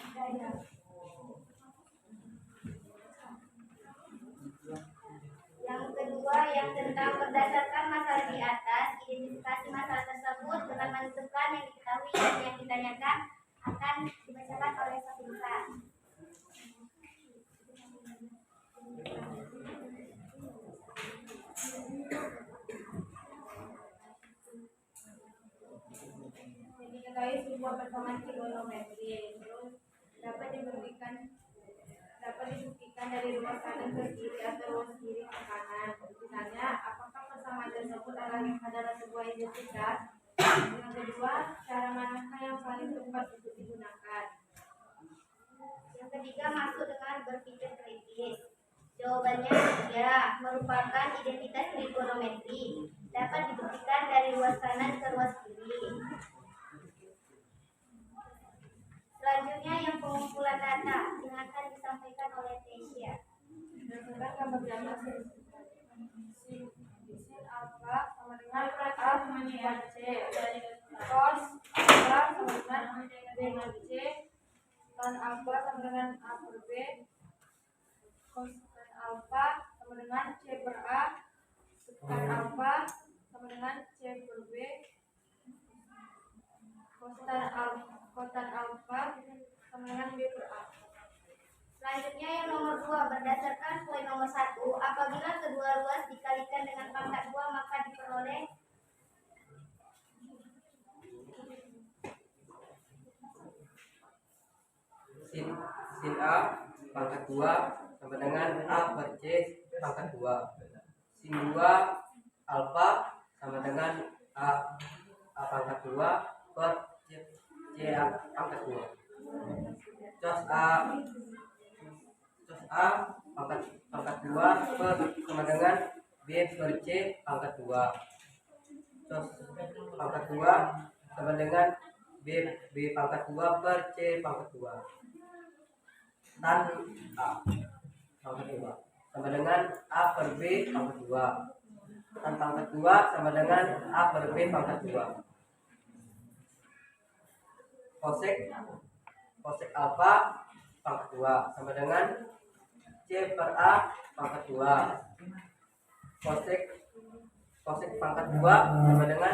Yang kedua, yang tentang berdasarkan masalah di atas, identifikasi masalah tersebut dengan menentukan yang diketahui dan yang ditanyakan akan dibacakan oleh peserta. Jadi ketahui sebuah pertemuan trigonometri terus dapat dibuktikan dari ruas kanan ke kiri atau ruas kiri ke kanan. Misalnya, apakah persamaan tersebut adalah sebuah identitas? Yang kedua, cara manakah yang paling tepat untuk digunakan? Yang ketiga, masuk dengan berpikir kritis. Jawabannya ya, merupakan identitas trigonometri. Dapat dibuktikan dari ruas kanan ke ruas kiri. Selanjutnya yang pengumpulan data yang akan disampaikan oleh Tesya. Berdasarkan gambar gambar sin alfa sama dengan A menjadi C, cos alfa sama dengan B dengan C, tan alfa sama dengan A per B, cos tan alfa sama dengan C per A, tan alfa sama dengan C per B, kotan alfa sama dengan B per A. Selanjutnya yang nomor 2, berdasarkan poin nomor 1, apabila kedua ruas dikalikan dengan pangkat 2 maka diperoleh sin A pangkat 2 sama dengan A per C pangkat 2. Sin 2 alfa sama dengan A pangkat 2 per C pangkat 2. Cos A pangkat 2 per sama dengan B per C pangkat 2. Cos pangkat 2 sama dengan B pangkat 2 per C pangkat 2. Tan A pangkat 2 sama dengan A per B pangkat 2. Tan pangkat 2 sama dengan A per B pangkat 2. Kosek alfa pangkat 2 sama dengan C per A pangkat 2. Kosek pangkat 2 sama dengan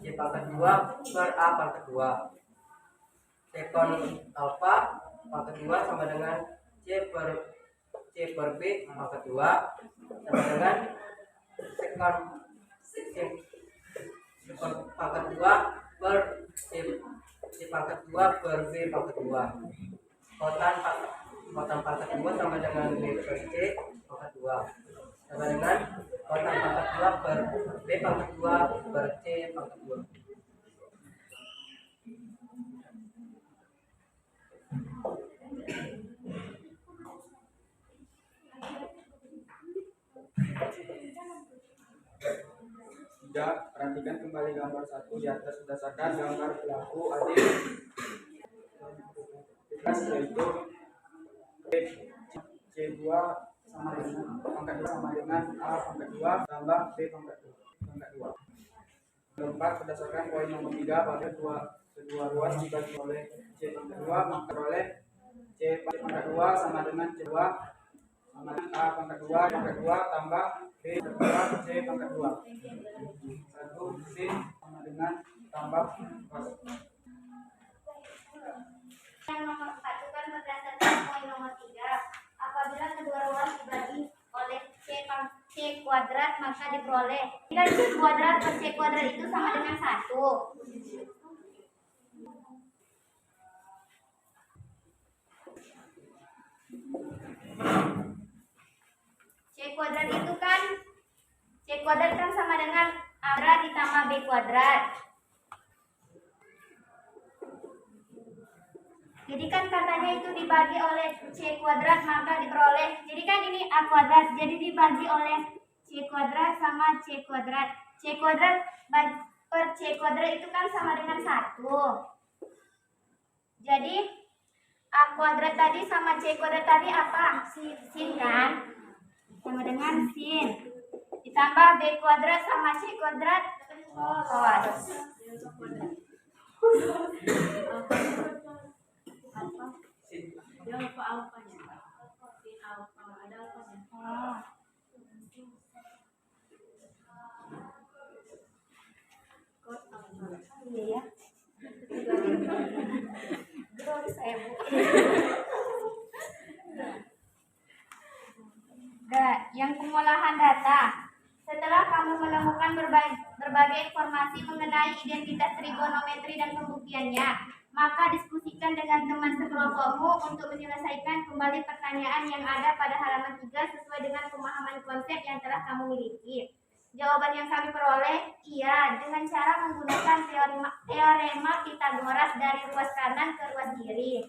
C pangkat 2 per A pangkat 2. Sekon alfa pangkat 2 sama dengan C per B pangkat 2 sama dengan sekon pangkat 2 per C pangkat 2 per B pangkat 2. Kotan pangkat 2 sama dengan B per C pangkat 2 sama dengan kotan pangkat 2 per B pangkat 2 per C pangkat 2. Tiga, perhatikan kembali gambar 1 di atas berdasarkan gambar pelaku adik yaitu C2 sama dengan pangkat 2 sama dengan A pangkat 2 tambah B pangkat 2. Keempat, berdasarkan poin nomor 3, pada kedua ruas dibagi oleh C pangkat 2 maka oleh C pangkat 2 sama dengan C2 sama dengan A pangkat 2 tambah B pangkat 2 C pangkat 2. 1 sin sama dengan tambah cos. yang nomor 4 kan berdasarkan poin nomor 3, apabila kedua ruas dibagi oleh C kuadrat maka diperoleh jika C kuadrat per C kuadrat itu sama dengan 1. C kuadrat kan sama dengan A kuadrat ditambah B kuadrat. Jadi kan katanya itu dibagi oleh C kuadrat maka diperoleh. Jadi kan ini A kuadrat. Jadi dibagi oleh C kuadrat sama C kuadrat. C kuadrat per C kuadrat itu kan sama dengan 1. Jadi A kuadrat tadi sama C kuadrat tadi apa? Sin kan? Sama dengan sin. Ditambah B kuadrat sama C kuadrat cos. Dia lupa alfanya. Sin alfa ada alfanya. Oh. Cos alfa. Iya ya. Grogi saya bu. Yang pengolahan data. Setelah kamu menemukan berbagai informasi mengenai identitas trigonometri dan pembuktiannya, maka diskusikan dengan teman sekelompokmu untuk menyelesaikan kembali pertanyaan yang ada pada halaman 3 sesuai dengan pemahaman konsep yang telah kamu miliki. Jawaban yang kami peroleh, iya, dengan cara menggunakan teorema Pythagoras dari ruas kanan ke ruas kiri.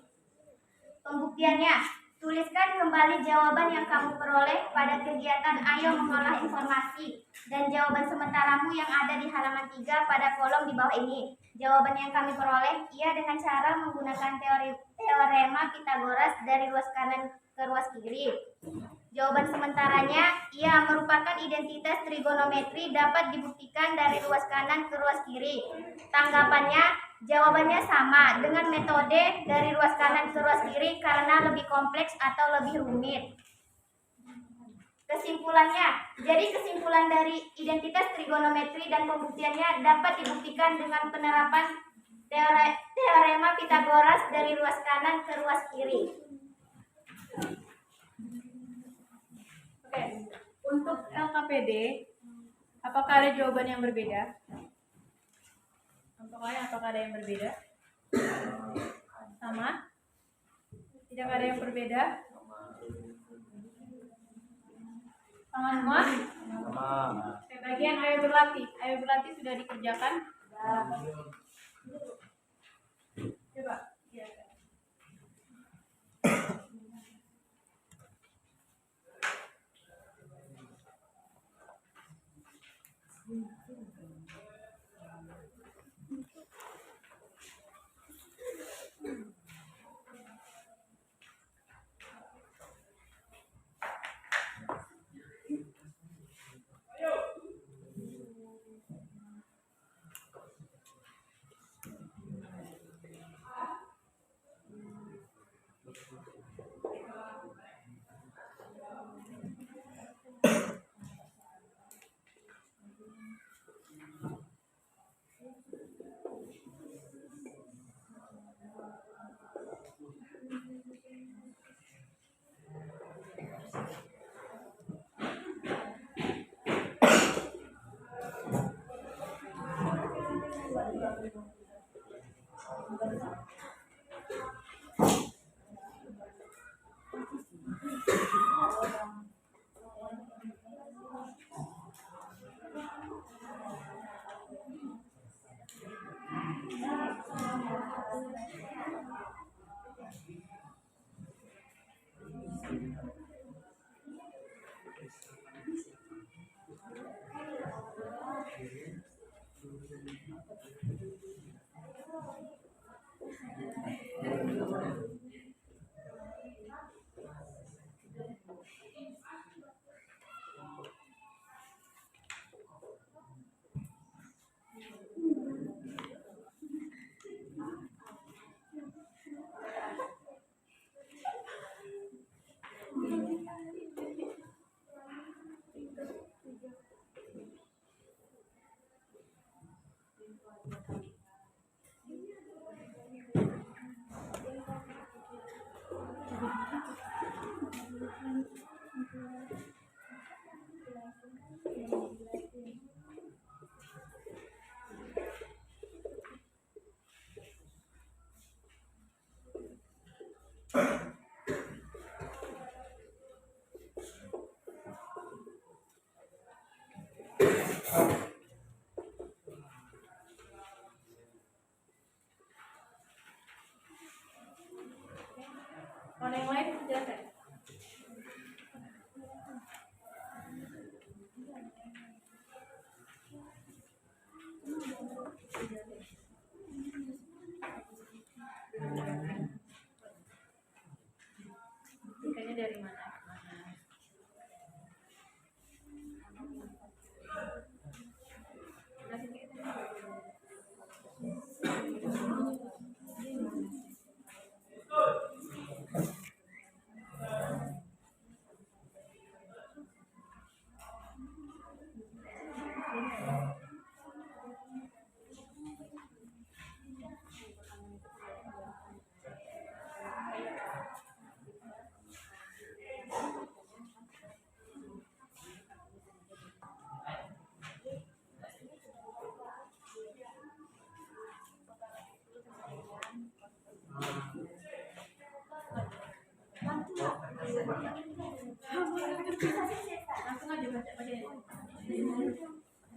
Pembuktiannya, tuliskan kembali jawaban yang kamu peroleh pada kegiatan Ayo Mengolah Informasi dan jawaban sementaramu yang ada di halaman 3 pada kolom di bawah ini. Jawaban yang kami peroleh, iya, dengan cara menggunakan teorema Pythagoras dari ruas kanan ke ruas kiri. Jawaban sementaranya, ia merupakan identitas trigonometri dapat dibuktikan dari ruas kanan ke ruas kiri. Tanggapannya, jawabannya sama dengan metode dari ruas kanan ke ruas kiri karena lebih kompleks atau lebih rumit. Kesimpulannya, jadi kesimpulan dari identitas trigonometri dan pembuktiannya dapat dibuktikan dengan penerapan teorema Pythagoras dari ruas kanan ke ruas kiri. Oke, untuk LKPD, apakah ada jawaban yang berbeda? Apakah ada yang berbeda? Sama? Tidak ada yang berbeda? Sama semua? Oke, bagian ayo berlatih. Ayo berlatih sudah dikerjakan? Coba. Ya.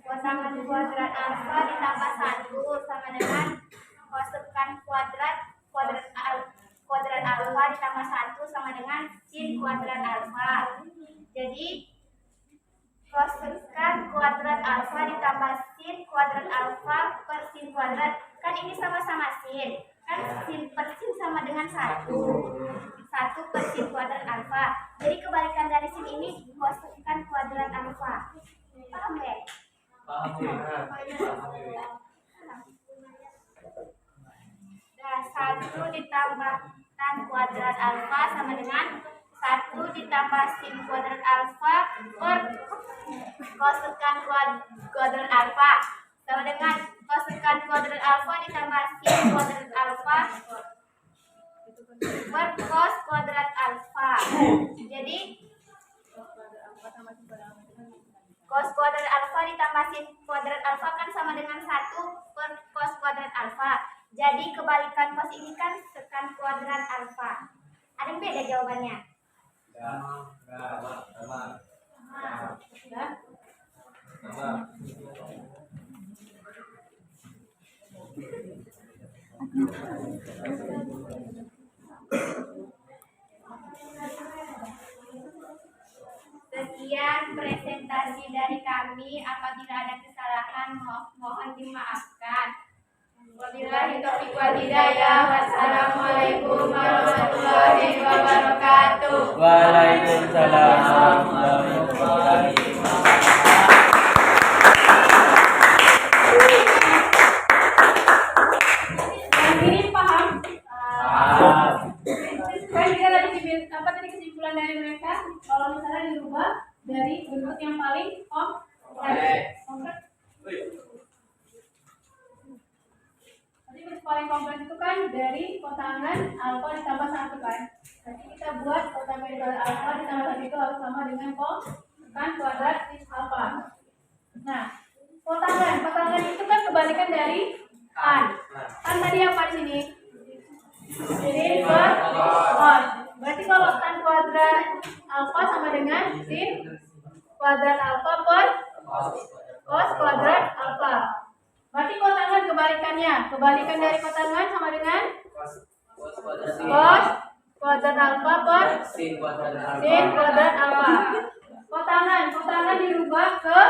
Kosangan kuadrat alfa ditambah 1 sama dengan kosekan kuadrat alfa ditambah 1 sama dengan sin kuadrat alfa. Jadi kosekan kuadrat alfa ditambah sin kuadrat alfa per sin kuadrat, kan ini sama-sama sin, kan sin per sin sama dengan 1 per sin kuadrat alfa. Jadi kebalikan dari sin ini kosekan kuadrat alfa. Paham ya? Nah, 1 ditambah tan kuadrat alfa sama dengan 1 ditambah sin kuadrat alfa per kosekan kuadrat alfa sama dengan kosekan kuadrat alfa ditambah sin kuadrat alfa per cos kuadrat alfa. Jadi cos kuadrat alfa ditambah sin kuadrat alfa kan sama dengan 1 per cos kuadrat alfa. Jadi kebalikan cos ini kan sekan kuadrat alfa. Ada yang beda jawabannya? Sekian presentasi dari kami. Apabila ada kesalahan mohon dimaafkan. Wabillahi taufiq wal hidayah. Wassalamualaikum warahmatullahi wabarakatuh. Waalaikumsalam warahmatullahi wabarakatuh. Yang ini paham? Kan kita tadi kesimpulan dari mereka kalau misalnya dirubah dari bentuk yang paling kompleks. Jadi bentuk paling kompleks itu kan dari kotangan alfa ditambah 1 kan. Nanti kita buat kotangan ditambah alfa ditambah 1 itu harus sama dengan kotan kuadrat alfa. Nah, kotangan itu kan kebalikan dari tan. Tan tadi apa di sini? Sin per cos. Berarti kalau tan kuadrat alfa sama dengan sin kuadrat alfa per cos kuadrat alfa. Berarti kotangan kebalikannya. Kebalikan dari kotangan sama dengan cos kuadrat alfa per sin kuadrat alfa. Kotangan dirubah ke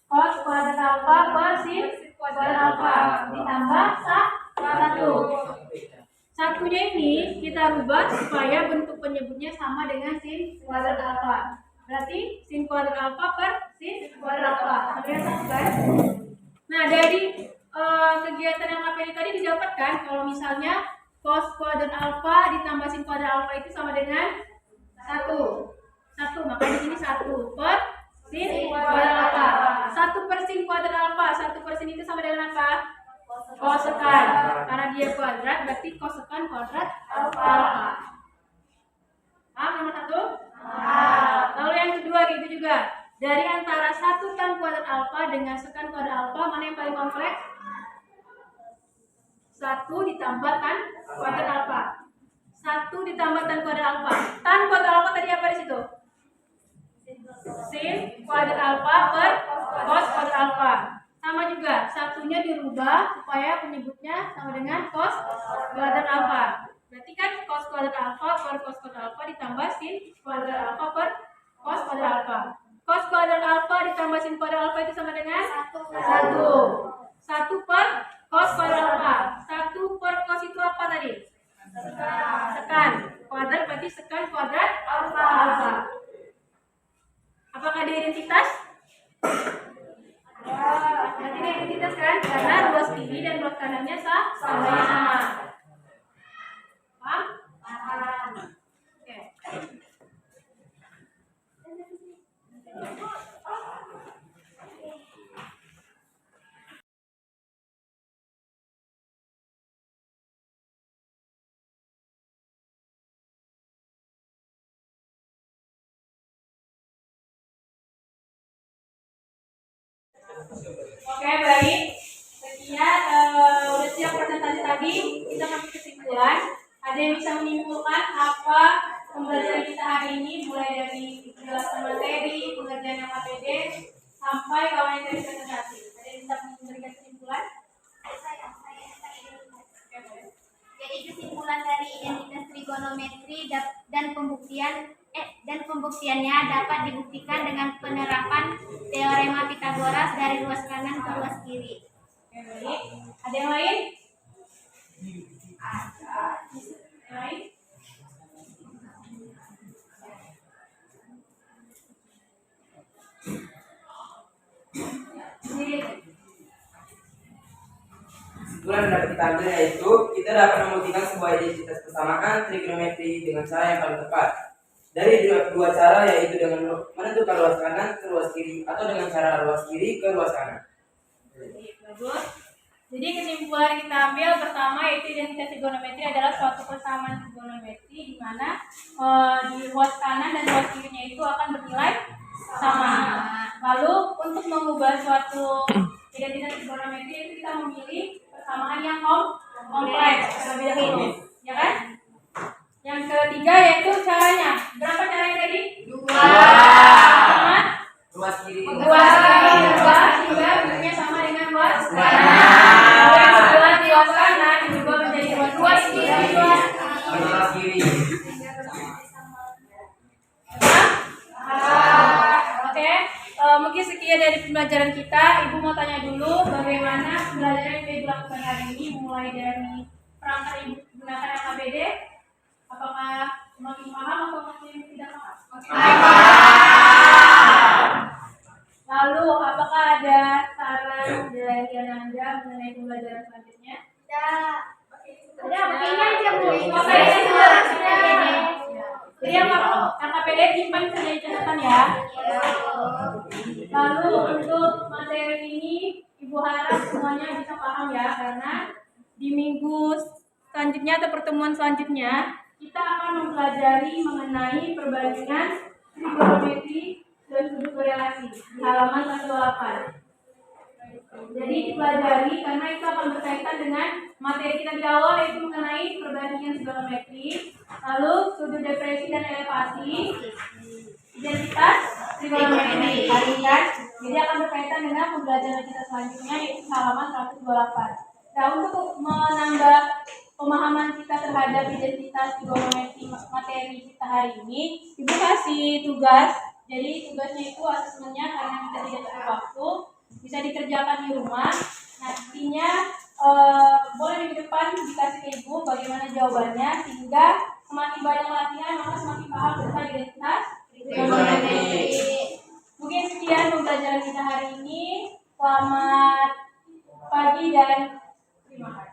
cos kuadrat alfa per sin kuadrat alfa ditambah 1. Satunya ini kita rubah supaya bentuk penyebutnya sama dengan sin kuadrat alfa. Berarti sin kuadrat alfa per sin kuadrat alfa. Sama dengan 1 kan? Nah, dari kegiatan yang KPD tadi didapatkan kalau misalnya cos kuadrat alfa ditambah sin kuadrat alfa itu sama dengan 1. Maka di sini 1 per sin kuadrat alfa. 1 per sin kuadrat alfa. 1 per sin itu sama dengan apa? Kosekan. Karena dia kuadrat berarti kosekan kuadrat alfa. Paham nomor 1? Lalu yang kedua gitu juga. Dari antara 1 tan kuadrat alfa dengan sekan kuadrat alfa mana yang paling kompleks? 1 ditambah tan kuadrat alfa. 1 ditambah tan kuadrat alfa. Tan kuadrat alfa tadi apa di situ? Sin kuadrat alfa per cos kuadrat alfa. Sama juga, satunya dirubah supaya penyebutnya sama dengan cos kuadrat alfa. Berarti kan cos kuadrat alfa per cos kuadrat alfa ditambah sin kuadrat alfa per cos kuadrat alfa. Cos kuadrat alfa ditambah sin kuadrat alfa itu sama dengan 1. 1 per cos kuadrat alfa. 1 per cos itu apa tadi? Sekan. Kuadrat berarti sekan kuadrat alfa. Apakah dia identitas? Berarti dia identitas kan? Karena ruas kiri dan ruas kanannya sama. Paham? Oke. Oke, baik. Sekian udah siap presentasi tadi. Kita masuk kesimpulan. Ada yang bisa menyimpulkan apa pembelajaran kita hari ini, mulai dari penjelasan materi, pengerjaan yang sampai kawan yang terrepresentasi. Ada yang bisa memberikan kesimpulan? Jadi kesimpulan dari identitas trigonometri dan pembuktiannya dapat dibuktikan dengan penerapan teorema Pitagoras dari ruas kanan ke ruas kiri. Oke, baik. Ada yang lain? Ada. Yang lain? Kesimpulan yang dapat kita ambil yaitu kita dapat membuktikan sebuah identitas persamaan trigonometri dengan cara yang paling tepat. Dari dua cara, yaitu dengan menentukan ruas kanan ke ruas kiri atau dengan cara ruas kiri ke ruas kanan. Bagus. Jadi kesimpulan yang kita ambil pertama yaitu identitas trigonometri adalah suatu persamaan trigonometri di mana di ruas kanan dan ruas kirinya itu akan bernilai sama. Lalu untuk mengubah suatu identitas trigonometri itu kita memilih persamaan yang kompleks terlebih dahulu, ya kan? Yang ketiga yaitu caranya. Berapa caranya tadi? Dua. Ruas kiri. Ruas kiri berubah sehingga bentuknya sama dengan ruas kanan. Yang kedua di ruas kanan diubah menjadi ruas kiri. Ruas kiri. Oke, mungkin sekian dari pembelajaran kita. Ibu mau tanya dulu bagaimana pembelajaran yang dilakukan hari ini, mulai dari perangkat ibu gunakan AKBD. Apakah semakin paham atau masih tidak paham? Lalu apakah ada saran dari Anda mengenai pembelajaran selanjutnya? Udah, begini aja Bu. Jadi yang AKBD simpan saja di catatan ya. Lalu untuk materi ini Ibu harap semuanya bisa paham ya, karena di minggu selanjutnya atau pertemuan selanjutnya kita akan mempelajari mengenai perbandingan trigonometri dan sudut korelasi di halaman 128. Jadi dipelajari karena itu akan berkaitan dengan materi kita di awal, yaitu mengenai perbandingan trigonometri, lalu sudut depresi dan elevasi, identitas trigonometri, kan? Jadi akan berkaitan dengan pembelajaran kita selanjutnya, yaitu halaman 128. Nah, untuk menambah pemahaman kita terhadap identitas trigonometri materi kita hari ini, Ibu kasih tugas. Jadi tugasnya itu asesmennya karena kita tidak cukup waktu, bisa dikerjakan di rumah. Nantinya boleh minggu depan dikasih ke Ibu bagaimana jawabannya, sehingga semakin banyak latihan maka semakin paham tentang identitas trigonometri. Mungkin sekian pembelajaran kita hari ini. Selamat pagi dan terima kasih.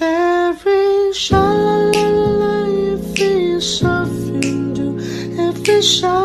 Every sha-la-la-la-la, you feel something new. Every sha